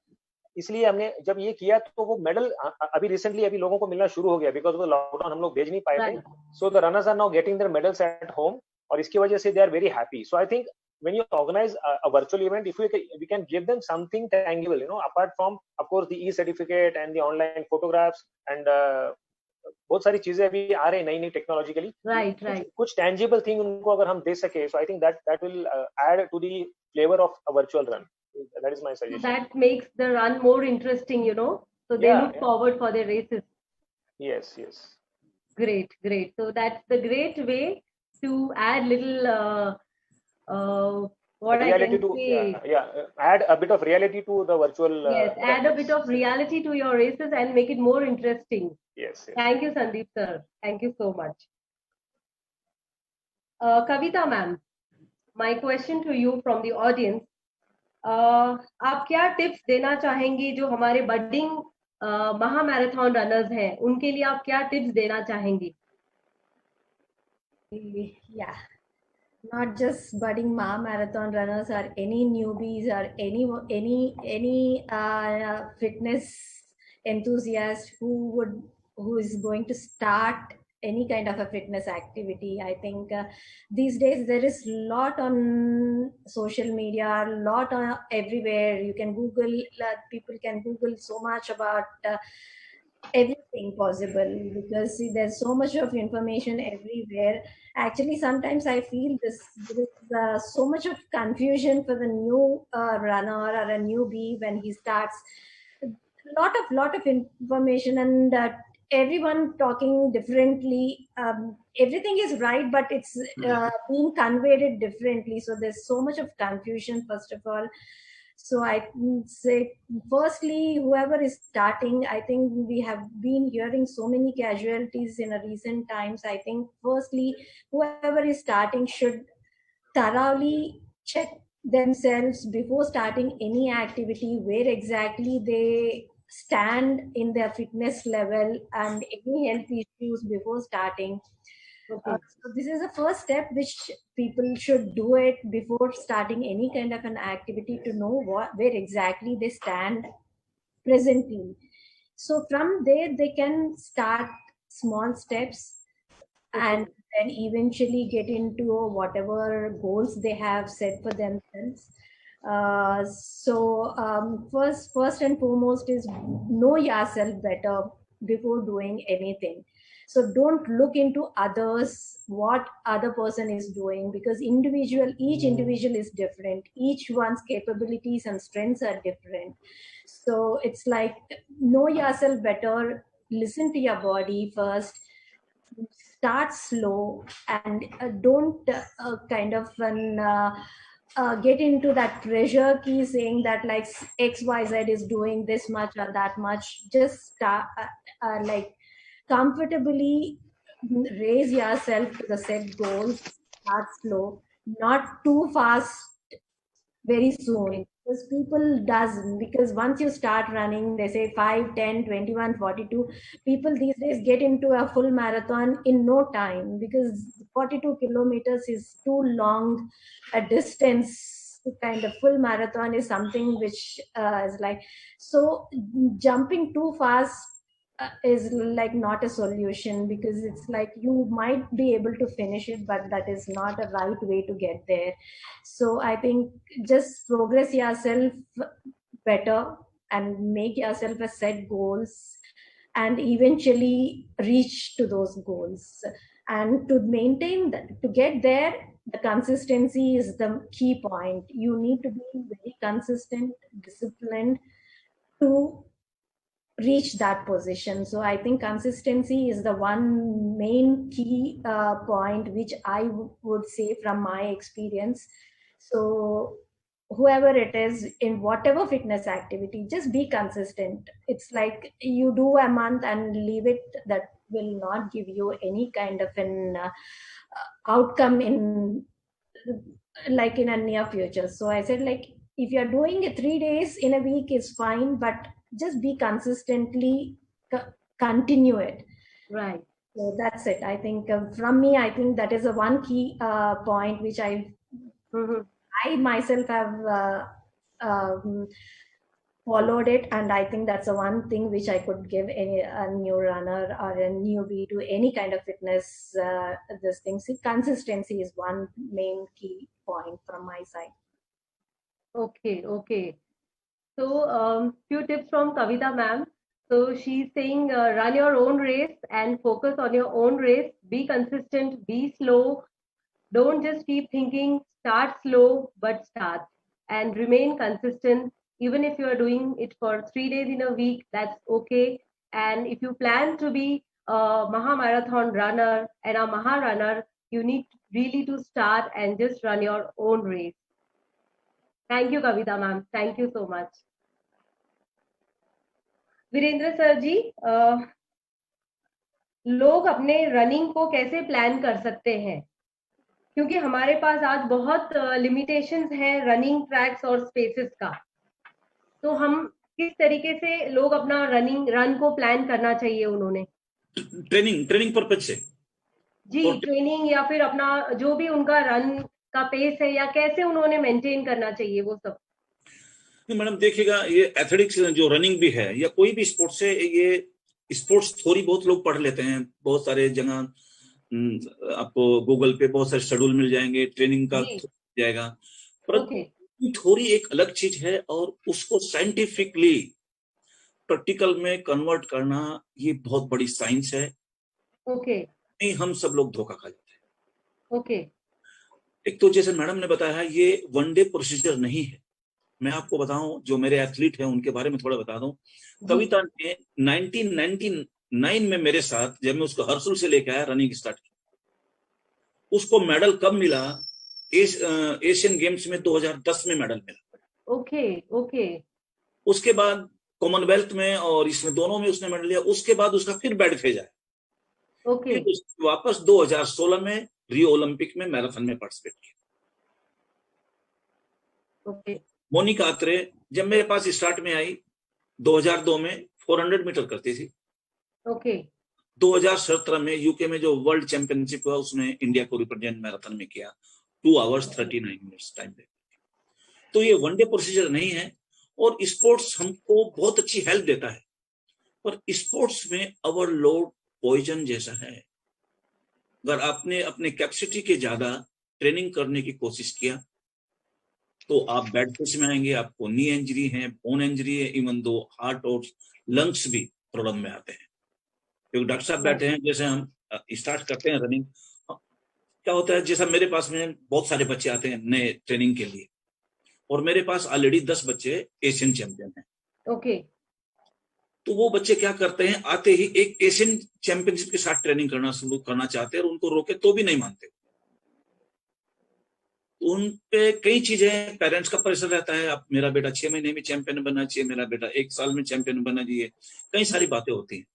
इसलिए हमने जब ये किया तो वो मेडल अभी रिसेंटली अभी लोगों को मिलना शुरू हो गया, बिकॉज ऑफ द लॉकडाउन हम लोग भेज नहीं पाए थे. So the runners are now getting their medals at home, और इसकी वजह से they are very happy. So I think when you organize a virtual event, if we can give them something tangible, apart from of course the e-certificate and the online photographs and बहुत सारी चीजें अभी आ रही नई नई technologically, कुछ tangible thing उनको अगर हम दे सके, so I think that will add to the flavor of a virtual run. That is my suggestion. That makes the run more interesting, so they look forward for their races. Yes. Great. So that's the great way to add little what reality I can say. Add a bit of reality to the virtual. Yes, add a bit of reality to your races and make it more interesting. Yes. Thank you, Sandeep sir. Thank you so much. Kavita ma'am, my question to you from the audience. आप क्या tips देना चाहेंगी जो हमारे budding महामैराथन runners हैं, उनके लिए आप क्या टिप्स देना चाहेंगी? Yeah, not just budding marathon runners or any newbies or any fitness enthusiast who is going to start any kind of a fitness activity. I think these days there is a lot on social media, a lot on everywhere. You can Google, people can Google so much about everything possible, because there's so much of information everywhere. Actually, sometimes I feel there is so much of confusion for the new runner or a newbie when he starts. Lot of information, and everyone talking differently. Everything is right, but it's being conveyed differently. So there's so much of confusion, first of all. So I say, firstly, whoever is starting, I think we have been hearing so many casualties in recent times. I think firstly, whoever is starting should thoroughly check themselves before starting any activity, where exactly they stand in their fitness level and any health issues before starting. Okay. So this is the first step which people should do it before starting any kind of an activity, to know where exactly they stand presently. So from there they can start small steps, and then eventually get into whatever goals they have set for themselves. First and foremost is know yourself better before doing anything. So don't look into others, what other person is doing, because each individual is different. Each one's capabilities and strengths are different. So it's like, know yourself better, listen to your body first, start slow, and don't kind of get into that pressure key saying that like XYZ is doing this much or that much. Just start like comfortably raise yourself to the set goals, start slow, not too fast very soon. Because once you start running, they say 5, 10, 21, 42, people these days get into a full marathon in no time, because 42 kilometers is too long a distance. Kind of full marathon is something which is like, so jumping too fast is like not a solution, because it's like you might be able to finish it, but that is not a right way to get there. So I think just progress yourself better and make yourself a set goals, and eventually reach to those goals. And to maintain that, to get there, the consistency is the key point. You need to be very consistent, disciplined to reach that position. So I think consistency is the one main key point which I would say from my experience. So whoever it is, in whatever fitness activity, just be consistent. It's like you do a month and leave it, that will not give you any kind of an outcome in like in a near future. So I said, like, if you're doing it 3 days in a week is fine, but just be consistently continue it. Right. So that's it. I think from me, I think that is a one key point which I myself have followed it, and I think that's the one thing which I could give a new runner or a newbie to any kind of fitness. This thing, see, consistency is one main key point from my side. Okay. So, few tips from Kavita ma'am. So she's saying, run your own race and focus on your own race. Be consistent, be slow. Don't just keep thinking, start slow, but start. And remain consistent. Even if you are doing it for 3 days in a week, that's okay. And if you plan to be a Mahamarathon runner and a Maha runner, you need really to start and just run your own race. Thank you, Kavita ma'am. Thank you so much. Virender sir ji, लोग अपने running को कैसे plan कर सकते हैं, क्योंकि हमारे पास आज बहुत लिमिटेशंस हैं रनिंग ट्रैक्स और स्पेसेस का, तो हम किस तरीके से लोग अपना रन को प्लान करना चाहिए उन्होंने? ट्रेनिंग पर्पज से जी, ट्रेनिंग या फिर अपना जो भी उनका रन का पेस है, या कैसे उन्होंने मेंटेन करना चाहिए वो सब? मैडम देखिएगा, ये एथलेटिक्स जो रनिंग भी है या कोई भी स्पोर्ट्स है, ये स्पोर्ट्स थ्योरी बहुत लोग पढ़ लेते हैं, बहुत सारे जगह आपको गूगल पे बहुत सारे शेड्यूल मिल जाएंगे, ट्रेनिंग का जाएगा, पर थ्योरी एक अलग चीज है और उसको साइंटिफिकली प्रैक्टिकल में कन्वर्ट करना ये बहुत बड़ी साइंस है। नहीं, हम सब लोग धोखा खा जाते हैं। एक तो जैसे मैडम ने बताया, ये वन डे प्रोसीजर नहीं है। मैं आपको बताऊं, जो मेरे एथलीट हैं उनके बारे में थोड़ा बता दूं। कविता ने 1999 में मेरे साथ, जब मैं उसको हर्सुल से लेके आया, रनिंग स्टार्ट की, उसको मेडल कब मिला? एशियन गेम्स में 2010 में मेडल मिला। उसके बाद कॉमनवेल्थ में और इसमें दोनों में उसने मेडल लिया। उसके बाद उसका फिर बैड फेज आया। फिर वापस 2016 में रियो ओलंपिक में मैराथन में पार्टिसिपेट किया। मोनिका आत्रे जब मेरे पास स्टार्ट में आई 2002 में 400 मीटर करती थी। 2017 में यूके में जो वर्ल्ड चैंपियनशिप हुआ, उसमें इंडिया को रिप्रेजेंट मैराथन में किया, 2 hours 39 minutes टाइम पे। तो ये वन डे प्रोसीजर नहीं है, और स्पोर्ट्स हमको बहुत अच्छी हेल्प देता है, पर स्पोर्ट्स में ओवरलोड पॉइजन जैसा है। अगर आपने अपने कैपेसिटी के ज्यादा ट्रेनिंग करने की कोशिश किया तो आप बैड फेस में आएंगे, आपको नी इंजरी है, बोन इंजरी है, इवन दो हार्ट और लंग्स भी प्रॉब्लम में आते हैं। क्योंकि डॉक्टर साहब बैठे हैं, जैसे हम स्टार्ट करते हैं रनिंग, क्या होता है, जैसा मेरे पास में बहुत सारे बच्चे आते हैं नए ट्रेनिंग के लिए, और मेरे पास ऑलरेडी 10 बच्चे एशियन चैंपियन हैं। तो वो बच्चे क्या करते हैं, आते ही एक एशियन चैंपियनशिप के साथ ट्रेनिंग करना शुरू करना चाहते हैं, और उनको रोके तो भी नहीं मानते। उन पे कई चीजें, पेरेंट्स का प्रेशर रहता है, अब मेरा बेटा 6 महीने में चैंपियन बनना चाहिए, मेरा बेटा 1 साल में चैंपियन बनना चाहिए, कई सारी बातें होती हैं।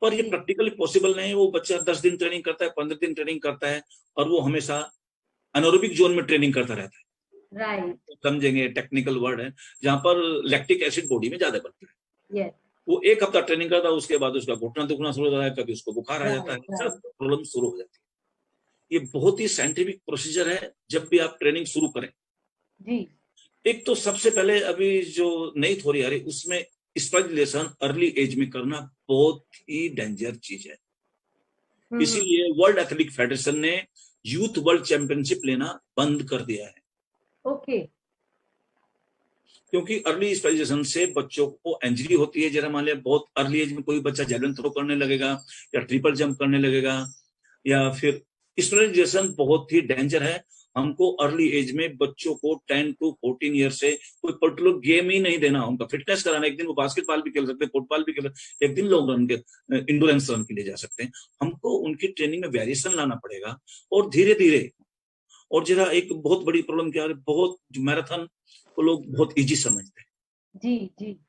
पर ये प्रैक्टिकली पॉसिबल नहीं है। वो बच्चा 10 दिन ट्रेनिंग करता है, 15 दिन ट्रेनिंग करता है, और वो हमेशा अनोरोबिक जोन में ट्रेनिंग करता रहता है। राइट। समझेंगे, टेक्निकल वर्ड है, जहां पर लैक्टिक एसिड बॉडी में ज्यादा बनता है। वो 1 हफ्ता ट्रेनिंग करता है, उसके बाद उसका घुटना दुखना शुरू हो जाता है, कभी उसको बुखार आ जाता है, सब प्रॉब्लम शुरू हो जाती है। ये बहुत ही साइंटिफिक प्रोसीजर है जब भी आप ट्रेनिंग शुरू करें जी। एक तो सबसे पहले अभी जो नई थ्योरी आ रही, उसमें स्पेशलाइजेशन अर्ली एज में करना बहुत ही डेंजर चीज है। इसीलिए वर्ल्ड एथलेटिक फेडरेशन ने यूथ वर्ल्ड चैंपियनशिप लेना बंद कर दिया है। क्योंकि अर्ली स्पेशलाइजेशन से बच्चों को इंजरी होती है। जरा मान लिया बहुत अर्ली एज में कोई बच्चा जैवलिन थ्रो करने लगेगा या ट्रिपल जंप करने लगेगा, या फिर स्पेशलाइजेशन बहुत ही डेंजर है। हमको अर्ली एज में बच्चों को 10 to 14 ईयर से कोई पर्टिकुलर गेम ही नहीं देना, उनका फिटनेस कराना। एक दिन वो बास्केटबॉल भी खेल सकते हैं, फुटबॉल भी खेल, एक दिन लॉन्ग रन के इंडोरेंस रन के लिए जा सकते हैं। हमको उनकी ट्रेनिंग में वेरिएशन लाना पड़ेगा और धीरे धीरे। और जरा एक बहुत बड़ी प्रॉब्लम क्या है, बहुत मैराथन को लोग बहुत इजी समझते हैं। जी जी।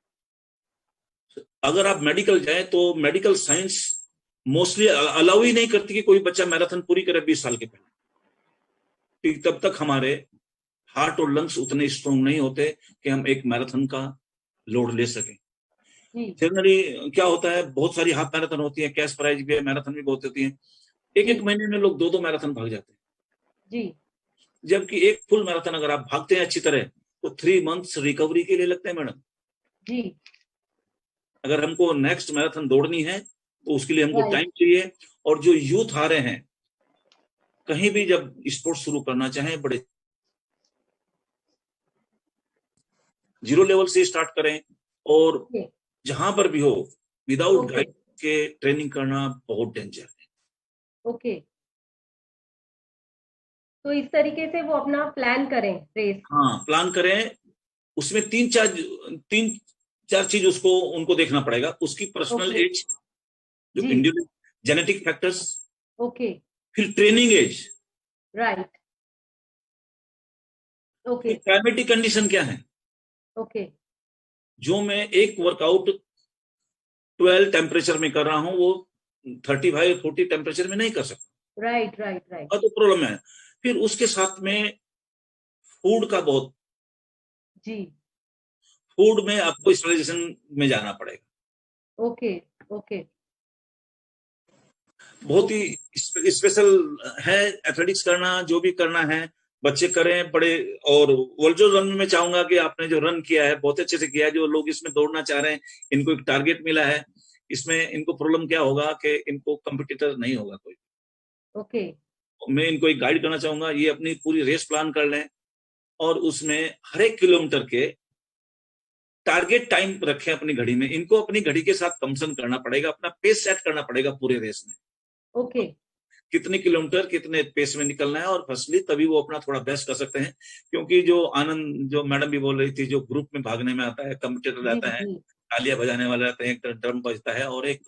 अगर आप मेडिकल जाएं तो मेडिकल साइंस मोस्टली अलाउ ही नहीं करती कि कोई बच्चा मैराथन पूरी करे 20 साल के पहले। तब तक हमारे हार्ट और लंग्स उतने स्ट्रॉन्ग नहीं होते कि हम एक मैराथन का लोड ले सकें। जनरली क्या होता है, बहुत सारी हाफ मैराथन होती है, कैश प्राइज भी है, मैराथन भी बहुत होती है। एक मैमहीने में लोग 2 मैराथन भाग जाते हैं जी। जबकि एक फुल मैराथन अगर आप भागते हैं अच्छी तरह तो 3 मंथ्स रिकवरी के लिए लगते हैं मैडम जी। अगर हमको नेक्स्ट मैराथन दौड़नी है तो उसके लिए हमको टाइम चाहिए। और जो यूथ आ रहे हैं, कहीं भी जब स्पोर्ट्स शुरू करना चाहें, बड़े 0 लेवल से स्टार्ट करें और जहां पर भी हो विदाउट गाइड के ट्रेनिंग करना बहुत डेंजर है। ओके, तो इस तरीके से वो अपना प्लान करें रेस। हाँ, प्लान करें। उसमें 3-4 चीज उनको देखना पड़ेगा। उसकी पर्सनल एज, जो इंडिविजुअल जेनेटिक फैक्टर्स, ओके, फिर training age, right, okay, climatic condition क्या है। ओके, जो मैं एक वर्कआउट 12 टेम्परेचर में कर रहा हूं वो 35-40 टेम्परेचर में नहीं कर सकता। राइट राइट राइट, तो प्रॉब्लम है। फिर उसके साथ में फूड का बहुत, जी, फूड में आपको स्पेशलाइजेशन में जाना पड़ेगा। ओके ओके, बहुत ही स्पेशल है एथलेटिक्स करना। जो भी करना है बच्चे करें, बड़े। और वर्ल्ड रन में चाहूंगा कि आपने जो रन किया है बहुत अच्छे से किया है। जो लोग इसमें दौड़ना चाह रहे हैं, इनको एक टारगेट मिला है। इसमें इनको प्रॉब्लम क्या होगा कि इनको कंपटीटर नहीं होगा कोई। ओके, मैं इनको एक गाइड करना चाहूंगा, ये अपनी पूरी रेस प्लान कर लें और उसमें हर एक किलोमीटर के टारगेट टाइम रखें अपनी घड़ी में। इनको अपनी घड़ी के साथ कंपैरिजन करना पड़ेगा, अपना पेस सेट करना पड़ेगा पूरे रेस में। ओके, कितने किलोमीटर कितने पेस में निकलना है, और फर्स्टली तभी वो अपना थोड़ा बेस्ट कर सकते हैं। क्योंकि जो आनंद, जो मैडम भी बोल रही थी, जो ग्रुप में भागने में आता है, कम्पिटिटर रहता है, तालियां बजाने वाला रहता है, एक ड्रम बजता है और एक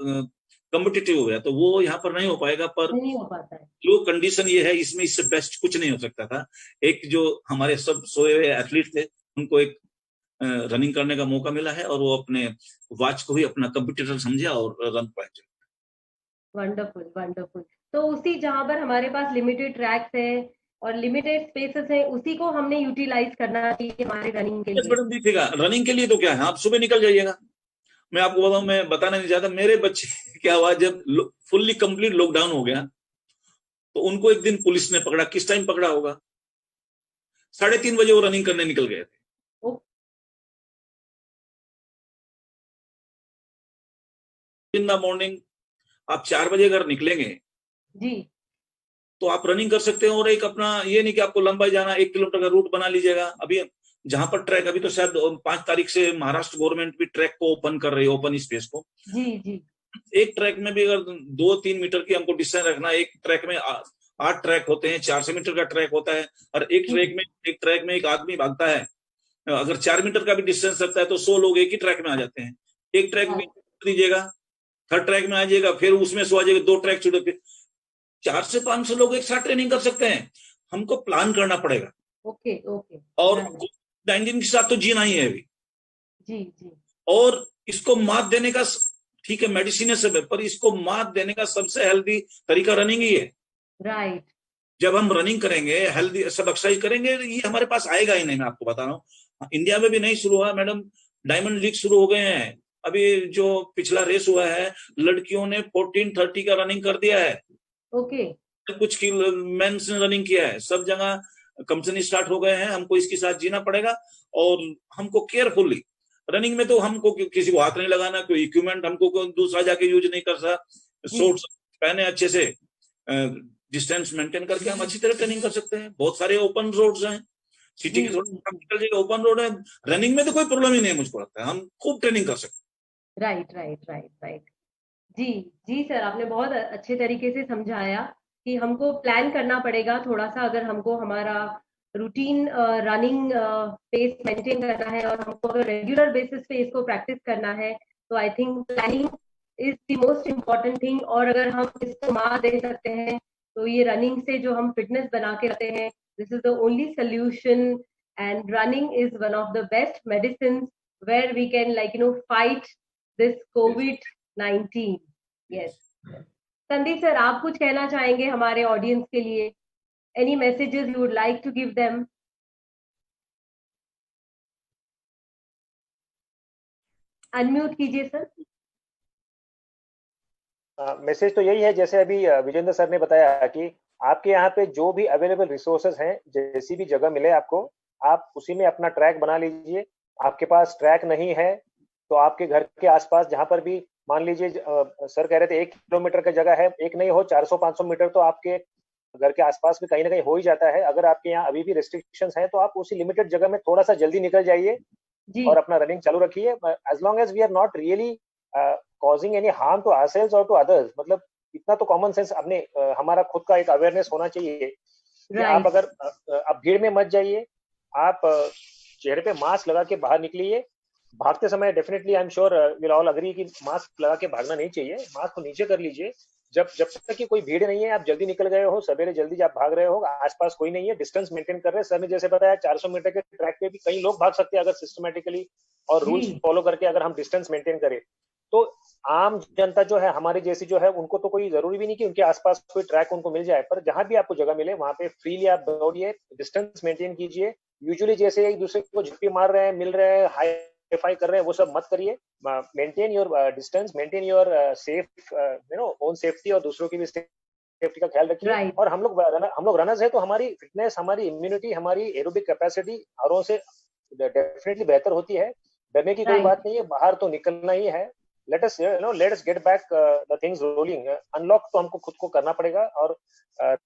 कम्पिटिटिव हो गया, तो वो यहाँ पर नहीं हो पाएगा। पर नहीं हो पाता है। जो कंडीशन ये है, इसमें इससे बेस्ट कुछ नहीं हो सकता था। एक जो हमारे सब सोए हुए एथलीट थे, उनको एक रनिंग करने का मौका मिला है और वो अपने वॉच को ही अपना कंप्यूटर समझा और रन पॉइंट। Wonderful wonderful. तो उसी जहां पर हमारे पास लिमिटेड ट्रैक्स है और लिमिटेड स्पेसेस है, उसी को हमने यूटिलाइज करना चाहिए हमारे रनिंग के लिए। मैडम देखिएगा, रनिंग के लिए तो क्या है, आप सुबह निकल जाइएगा। मैं आपको बताऊं, मैं बताना नहीं चाहता, मेरे बच्चे क्या हुआ जब फुल्ली कंप्लीट लॉकडाउन हो गया तो उनको एक दिन पुलिस ने पकड़ा। किस टाइम पकड़ा होगा? 3:30 बजे वो रनिंग करने निकल गए थे। इन द मॉर्निंग आप 4 बजे अगर निकलेंगे जी, तो आप रनिंग कर सकते हैं। और एक अपना ये नहीं कि आपको लंबाई जाना, 1 किलोमीटर का रूट बना लीजिएगा। अभी जहां पर ट्रैक, अभी तो शायद 5 तारीख से महाराष्ट्र गवर्नमेंट भी ट्रैक को ओपन कर रही है, ओपन स्पेस को। जी जी, एक ट्रैक में भी अगर 2-3 मीटर की हमको डिस्टेंस रखना, एक ट्रैक में 8 ट्रैक होते हैं, 400 मीटर का ट्रैक होता है। और एक ट्रैक में एक आदमी भागता है, अगर 4 मीटर का भी डिस्टेंस रखता है तो 100 लोग एक ही ट्रैक में आ जाते हैं। एक ट्रैक में दीजिएगा, थर्ड ट्रैक में आ जाइएगा, फिर उसमें 100 आ जाएगा, 2 ट्रैक छूटे, फिर 400 से 500 लोग एक साथ ट्रेनिंग कर सकते हैं। हमको प्लान करना पड़ेगा। Okay okay. और 19 के साथ तो जीना ही है अभी। जी जी। और इसको मात देने का, ठीक है मेडिसिन है सब है, पर इसको मात देने का सबसे हेल्दी तरीका रनिंग ही है। राइट। जब हम रनिंग करेंगे, हेल्दी सब एक्सरसाइज करेंगे, ये हमारे पास आएगा ही नहीं। मैं आपको बता रहा हूँ, इंडिया में भी नहीं शुरू हुआ मैडम, डायमंड लीग शुरू हो गए हैं। अभी जो पिछला रेस हुआ है, लड़कियों ने 14:30 का रनिंग कर दिया है। ओके, कुछ की मेंस ने रनिंग किया है। सब जगह कंपटीशन स्टार्ट हो गए हैं। हमको इसके साथ जीना पड़ेगा और हमको केयरफुली रनिंग में तो हमको किसी को हाथ नहीं लगाना, कोई इक्विपमेंट हमको दूसरा जाके यूज नहीं कर सकता। शॉर्ट्स पहने अच्छे से, डिस्टेंस मेंटेन करके हम अच्छी तरह ट्रेनिंग कर सकते हैं। बहुत सारे ओपन रोड्स हैं, सिटी के थोड़ा निकल जाएगा, ओपन रोड है, रनिंग में तो कोई प्रॉब्लम ही नहीं है मुझको लगता है, हम खूब ट्रेनिंग कर सकते हैं। राइट। जी सर, आपने बहुत अच्छे तरीके से समझाया कि हमको प्लान करना पड़ेगा थोड़ा सा, अगर हमको हमारा रूटीन रनिंग पेस मेंटेन करना है और हमको अगर रेगुलर बेसिस पे इसको प्रैक्टिस करना है, तो I think planning is the most important thing. और अगर हम इसको मार दे सकते हैं तो ये रनिंग से जो हम फिटनेस बना के रखते हैं, this is the only solution, and running is one of the best medicine where we can fight this COVID-19। Yes, Sandeep sir, आप कुछ कहना चाहेंगे हमारे ऑडियंस के लिए? Any messages you would like to give them? Unmute कीजिए sir. Message तो यही है, जैसे अभी विजेंद्र सर ने बताया कि आपके यहाँ पे जो भी अवेलेबल रिसोर्सेज हैं, जैसी भी जगह मिले आपको, आप उसी में अपना ट्रैक बना लीजिए। आपके पास ट्रैक नहीं है तो आपके घर के आसपास जहां पर भी, मान लीजिए सर कह रहे थे 1 किलोमीटर की जगह है, एक नहीं हो 400-500 मीटर तो आपके घर के आसपास में कहीं ना कहीं हो ही जाता है। अगर आपके यहाँ अभी भी रेस्ट्रिक्शंस हैं तो आप उसी लिमिटेड जगह में थोड़ा सा जल्दी निकल जाइए और अपना रनिंग चालू रखिए। As long as we are not really causing any harm to ourselves और टू अदर्स, मतलब इतना तो कॉमन सेंस अपने हमारा खुद का एक अवेयरनेस होना चाहिए कि आप अगर अब भीड़ में मत जाइए, आप चेहरे पे मास्क लगा के बाहर निकलिए। भागते समय definitely I am sure will all agree कि मास्क लगा के भागना नहीं चाहिए, मास्क को नीचे कर लीजिए। जब तक कि कोई भीड़ नहीं है, आप जल्दी निकल गए हो, सवेरे जल्दी आप भाग रहे हो, आसपास कोई नहीं है, डिस्टेंस मेंटेन कर रहे हैं। सर ने जैसे बताया 400 मीटर के ट्रैक पे भी कई लोग भाग सकते हैं अगर सिस्टमेटिकली और रूल्स फॉलो करके अगर हम डिस्टेंस मेंटेन करें। तो आम जनता जो है हमारे जैसी जो है, उनको तो कोई जरूरी भी नहीं कि उनके आसपास कोई ट्रैक उनको मिल जाए, पर जहां भी आपको जगह मिले वहां पे फ्रीली आप दौड़िए, डिस्टेंस मेंटेन कीजिए। यूजुअली जैसे एक दूसरे को झप्पी मार रहे हैं, मिल रहे हैं, हाई कर रहे हैं, वो सब मत करिए। Maintain your distance, maintain your safe own safety, और दूसरों की भी सेफ्टी का ख्याल रखिए। और हम लोग रनर्स है तो हमारी फिटनेस, हमारी इम्यूनिटी, हमारी एरोबिक कैपेसिटी औरों से डेफिनेटली बेहतर होती है। डरने की कोई बात नहीं है, बाहर तो निकलना ही है। let us get back the things rolling. Unlock तो हमको खुद को करना पड़ेगा, और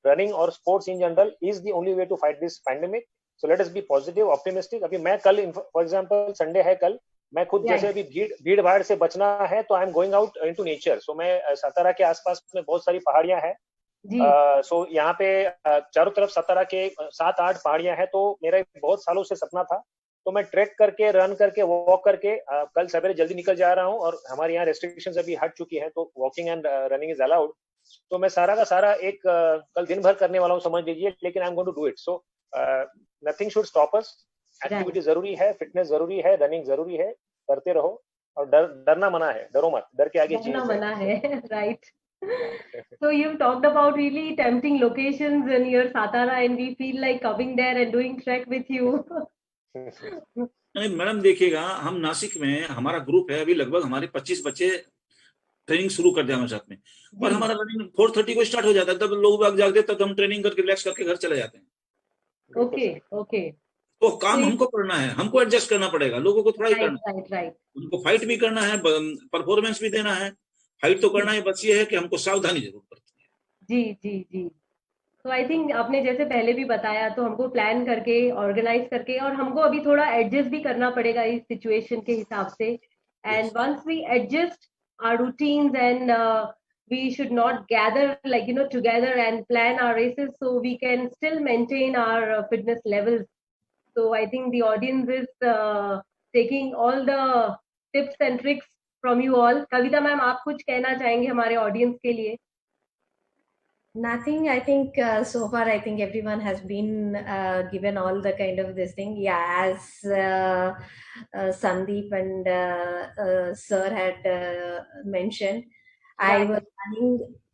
running और sports in general is the only way to fight this pandemic. So let us be positive, optimistic. अभी मैं कल for example Sunday है कल, मैं खुद जैसे अभी भीड़ भाड़ से बचना है तो I am going out into nature. So मैं सतारा के आसपास में बहुत सारी पहाड़ियां हैं, सो यहाँ पे चारों तरफ सतारा के 7-8 पहाड़ियां हैं। तो मेरा बहुत सालों से सपना था, तो मैं ट्रैक करके, रन करके, वॉक करके कल सवेरे जल्दी निकल जा रहा हूँ। और हमारे यहाँ रेस्ट्रिक्शंस अभी हट चुकी हैं, तो walking and running is allowed. तो मैं सारा का सारा एक कल दिन भर करने वाला हूँ, समझ लीजिए, लेकिन I am going to do it. So nothing should stop us. Activity जरूरी है, फिटनेस जरूरी है, रनिंग जरूरी है, करते रहो। और डरना मना है, डरो मत, डर के आगे जीत मना है। Right. So you've talked about really tempting locations near Satara, and we feel like coming there and doing trek with you. नहीं मैडम, देखिएगा हम नासिक में हमारा ग्रुप है, अभी लगभग हमारे 25 बच्चे ट्रेनिंग शुरू कर दिया हमारे साथ में, और हमारा रनिंग 4:30 को स्टार्ट हो जाता है। तब लोग बाग जागते, तब हम ट्रेनिंग करके रिलैक्स करके घर चले जाते हैं। ओके। तो काम हमको करना है, हमको एडजस्ट करना पड़ेगा, लोगों को थोड़ा ही करना है। राइट। उनको फाइट भी करना है, परफॉर्मेंस भी देना है, फाइट तो करना है, बस ये है कि हमको सावधानी जरूर पड़ती है। जी। तो आई थिंक आपने जैसे पहले भी बताया, तो हमको प्लान करके, ऑर्गेनाइज करके, और हमको अभी थोड़ा एडजस्ट भी करना पड़ेगा इस सिचुएशन के हिसाब से। And once we adjust our routines, and we should not gather together and plan our races, so we can still maintain our fitness levels. So I think the audience is taking all the tips and tricks from you all. Kavita ma'am, आप कुछ कहना चाहेंगे हमारे audience के लिए? Nothing. I think so far, I think everyone has been given all the kind of this thing. Yeah, as Sandeep and Sir had mentioned, I was running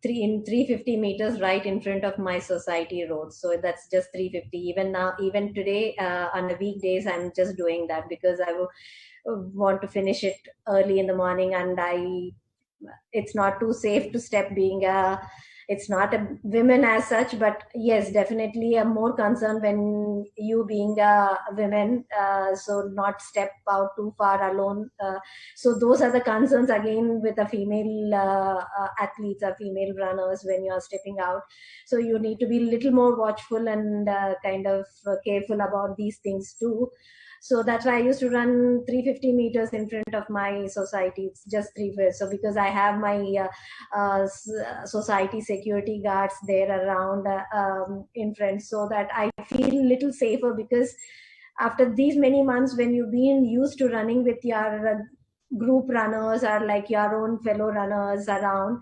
in 350 meters right in front of my society road. So that's just 350. Even now, even today, on the weekdays, I'm just doing that because I want to finish it early in the morning, and it's not too safe to step being a it's not a women as such, but yes, definitely a more concern when you being a women, so not step out too far alone. So those are the concerns again with the female athletes or female runners when you are stepping out. So you need to be a little more watchful and kind of careful about these things too. So that's why I used to run 350 meters in front of my society. It's just 3 so because I have my society security guards there around in front, so that I feel a little safer, because after these many months when you've been used to running with your group runners or like your own fellow runners around,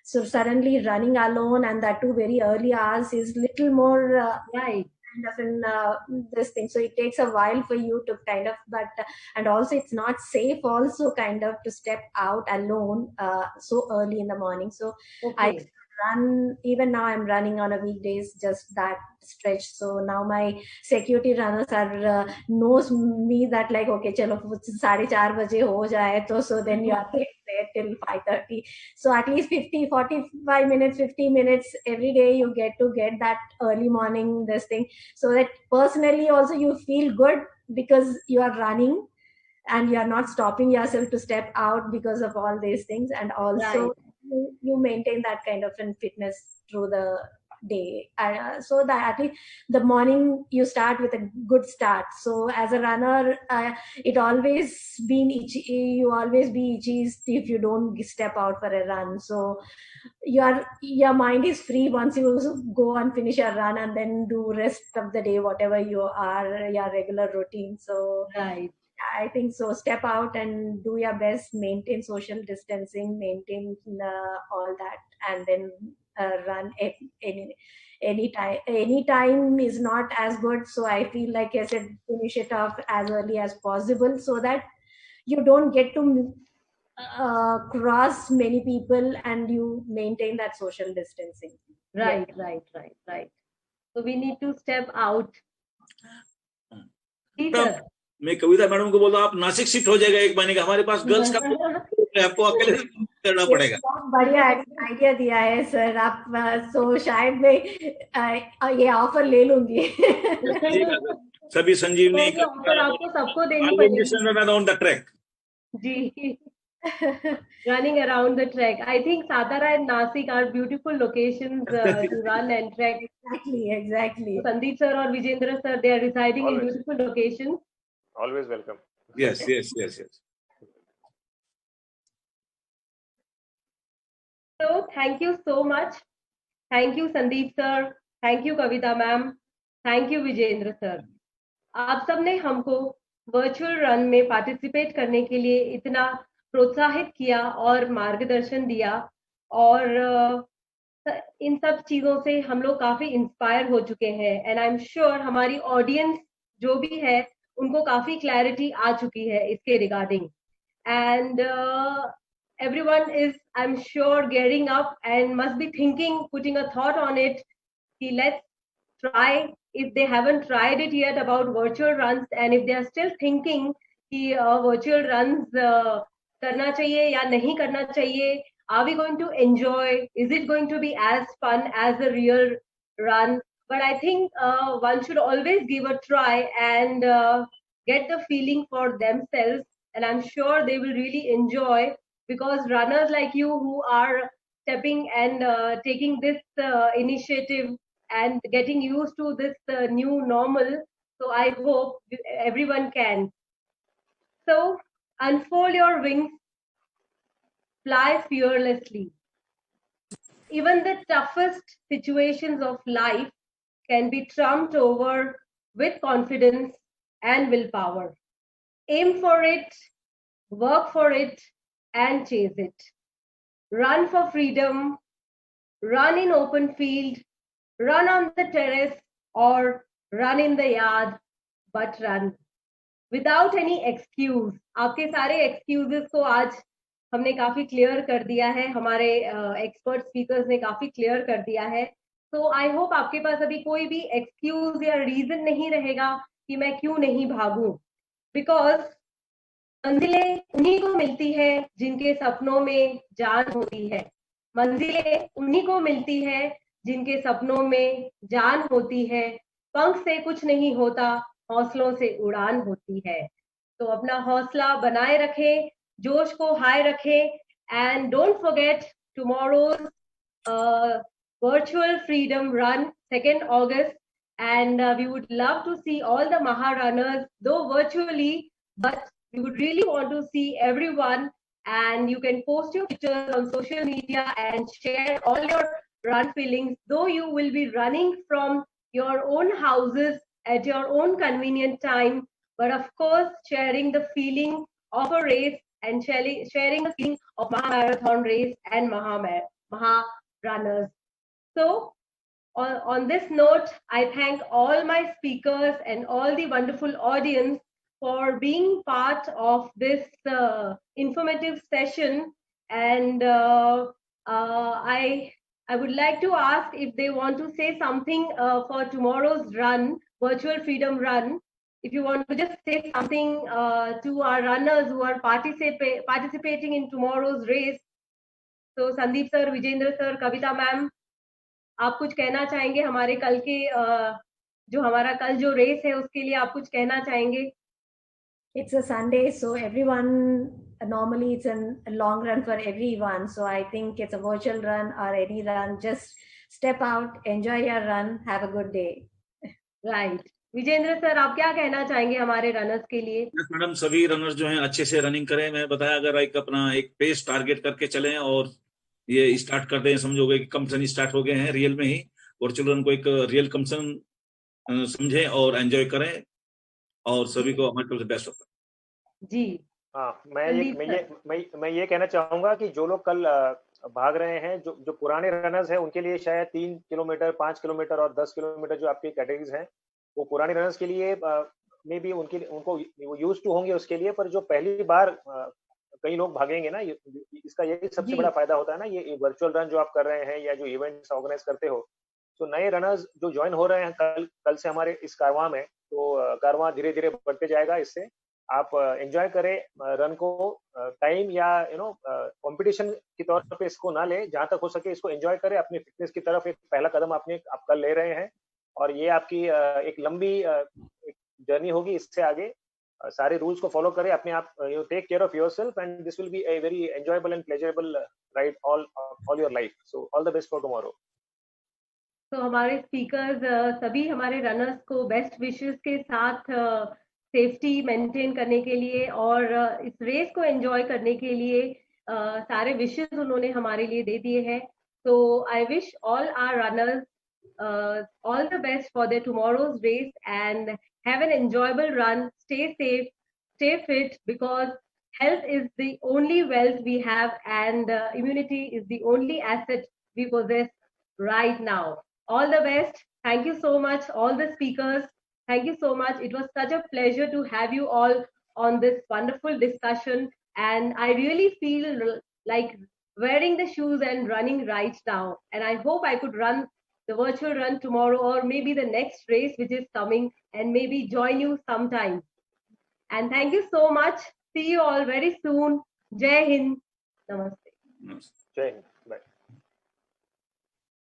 so suddenly running alone, and that too very early hours, is little more Right. kind of in this thing. So it takes a while for you to kind of, but and also it's not safe also kind of to step out alone so early in the morning. So I Okay. run, even now I'm running on a weekdays, just that stretch. So now my security runners are knows me that like, okay, chalo 4:30 baje ho jaye to, so then you are there till 5:30. So at least 50 45 minutes 50 minutes every day you get to get that early morning this thing, so that personally also you feel good because you are running and you are not stopping yourself to step out because of all these things, and also Right. you maintain that kind of fitness through the day, so that at least the morning you start with a good start. So as a runner, it always been itchy, you always be itchy if you don't step out for a run. So your mind is free once you go and finish your run, and then do rest of the day whatever you are your regular routine. So Right. I think so. Step out and do your best, maintain social distancing, maintain all that, and then run any time. Any time is not as good. So I feel like I said, finish it off as early as possible, so that you don't get to cross many people and you maintain that social distancing. Yeah. Right. So we need to step out. जी madam, sir. मैं Kavita madam को बोलता हूँ आप Nashik shift हो जाएगा 1 महीने का, हमारे पास गर्ल्स का आपको अकेले करना पड़ेगा. बहुत बढ़िया आइडिया दिया है सर आप. तो शायद मैं ये ऑफर ले लूंगी. सभी संजीवनी ये ऑफर आपको सबको देनी पड़ेगी. Around the track. जी. Running around the trek. I think Satara and Nasik are beautiful locations to run and trek. Exactly. Sandeep sir or Vijendra sir, they are residing in beautiful locations. Always welcome. Yes. So thank you so much. Thank you Sandeep sir. Thank you Kavita ma'am. Thank you Vijendra sir. आप सबने हमको virtual run में participate करने के लिए इतना प्रोत्साहित किया और मार्गदर्शन दिया, और इन सब चीजों से हम लोग काफी इंस्पायर हो चुके हैं. एंड आई एम श्योर हमारी ऑडियंस जो भी है उनको काफी क्लैरिटी आ चुकी है इसके regarding. And everyone is, I'm sure, gearing up and must be thinking, putting a thought on it. Let's try, if they haven't tried it yet, about virtual runs, and if they are still thinking कि virtual runs करना चाहिए या नहीं करना चाहिए, are we going to enjoy, is it going to be as fun as a real run? But I think one should always give a try and get the feeling for themselves, and I'm sure they will really enjoy, because runners like you who are stepping and taking this initiative and getting used to this new normal, so I hope everyone can. So unfold your wings, fly fearlessly. Even the toughest situations of life can be trumped over with confidence and willpower. Aim for it, work for it, and chase it. Run for freedom, run in open field, run on the terrace, or run in the yard, but run. Without any excuse. आपके सारे excuses को आज हमने काफी clear कर दिया है, हमारे एक्सपर्ट स्पीकर्स ने काफी क्लियर कर दिया है. तो आई होप आपके पास अभी कोई भी एक्सक्यूज या रीजन नहीं रहेगा कि मैं क्यों नहीं भागूं, बिकॉज मंजिलें उन्हीं को मिलती है जिनके सपनों में जान होती है. मंजिलें उन्हीं को मिलती है जिनके सपनों में जान होती है, पंख से कुछ नहीं होता, हौसलों से उड़ान होती है। तो अपना हौसला बनाए रखें, जोश को हाई रखें, and don't forget tomorrow's virtual freedom run 2nd August, and we would love to see all the Maha runners, though virtually, but we would really want to see everyone. And you can post your pictures on social media and share all your run feelings, though you will be running from your own houses at your own convenient time, but of course sharing the feeling of a race and sharing the feeling of Maha Marathon race and Maha runners. So on this note, I thank all my speakers and all the wonderful audience for being part of this informative session. And I would like to ask if they want to say something for tomorrow's run, Virtual Freedom Run. If you want to just say something to our runners who are participating in tomorrow's race. So Sandeep sir, Vijendra sir, Kavita ma'am, आप कुछ कहना चाहेंगे हमारे कल के जो हमारा कल जो रेस है उसके लिए आप कुछ कहना चाहेंगे? It's a Sunday, so everyone, normally it's a long run for everyone. So I think it's a virtual run or any run. Just step out, enjoy your run, have a good day. Right. Vijender sir, आप क्या कहना चाहेंगे हमारे runners के लिए? Madam, सभी runners जो हैं अच्छे से रनिंग करें। मैं बताया, अगर अपना एक पेस टारगेट करके चलें और ये स्टार्ट कर दें, समझोगे कि कंपटीशन स्टार्ट हो गए हैं रियल में ही। वर्चुअल रन को एक रियल कंपटीशन समझें और एंजॉय करें, और सभी को हमारी तरफ से बेस्ट ऑफ लक। जी हाँ, मैं ये कहना चाहूंगा कि जो लोग कल भाग रहे हैं, जो पुराने रनर्स हैं, उनके लिए शायद 3 किलोमीटर, 5 किलोमीटर और 10 किलोमीटर जो आपकी कैटेगरीज हैं, वो पुराने रनर्स के लिए मे बी उनको यूज टू होंगे उसके लिए। पर जो पहली बार कई लोग भागेंगे ना, इसका यही सबसे बड़ा फायदा होता है ना, ये वर्चुअल रन जो आप कर रहे हैं या जो इवेंट्स ऑर्गेनाइज करते हो। तो नए रनर्स जो ज्वाइन हो रहे हैं कल से हमारे इस कारवां में, तो कारवां धीरे धीरे बढ़ते जाएगा। इससे आप एंजॉय करें रन को, टाइम या कंपटीशन के तौर पे इसको ना ले, जहां तक हो सके इसको एंजॉय करें। अपनी फिटनेस की तरफ एक पहला कदम आप कल ले रहे हैं, और ये आपकी एक लंबी जर्नी होगी। इससे आगे सारे रूल्स को फॉलो करें, अपने आप you take care of yourself, and this will be a very enjoyable and pleasurable ride all your life. So all the best for tomorrow. तो हमारे स्पीकर्स सभी हमारे रनर्स को बेस्ट विशेस के साथ सेफ्टी मेंटेन करने के लिए और इस रेस को एंजॉय करने के लिए सारे विशेस उन्होंने हमारे लिए दे दिए हैं। तो I wish all our runners all the best for their tomorrow's race, and have an enjoyable run. Stay safe, stay fit, because health is the only wealth we have, and immunity is the only asset we possess right now. All the best. Thank you so much, all the speakers. Thank you so much. It was such a pleasure to have you all on this wonderful discussion, and I really feel like wearing the shoes and running right now. And I hope I could run the virtual run tomorrow, or maybe the next race which is coming, and maybe join you sometime. And thank you so much. See you all very soon. Jai Hind. Namaste. Jai Hind.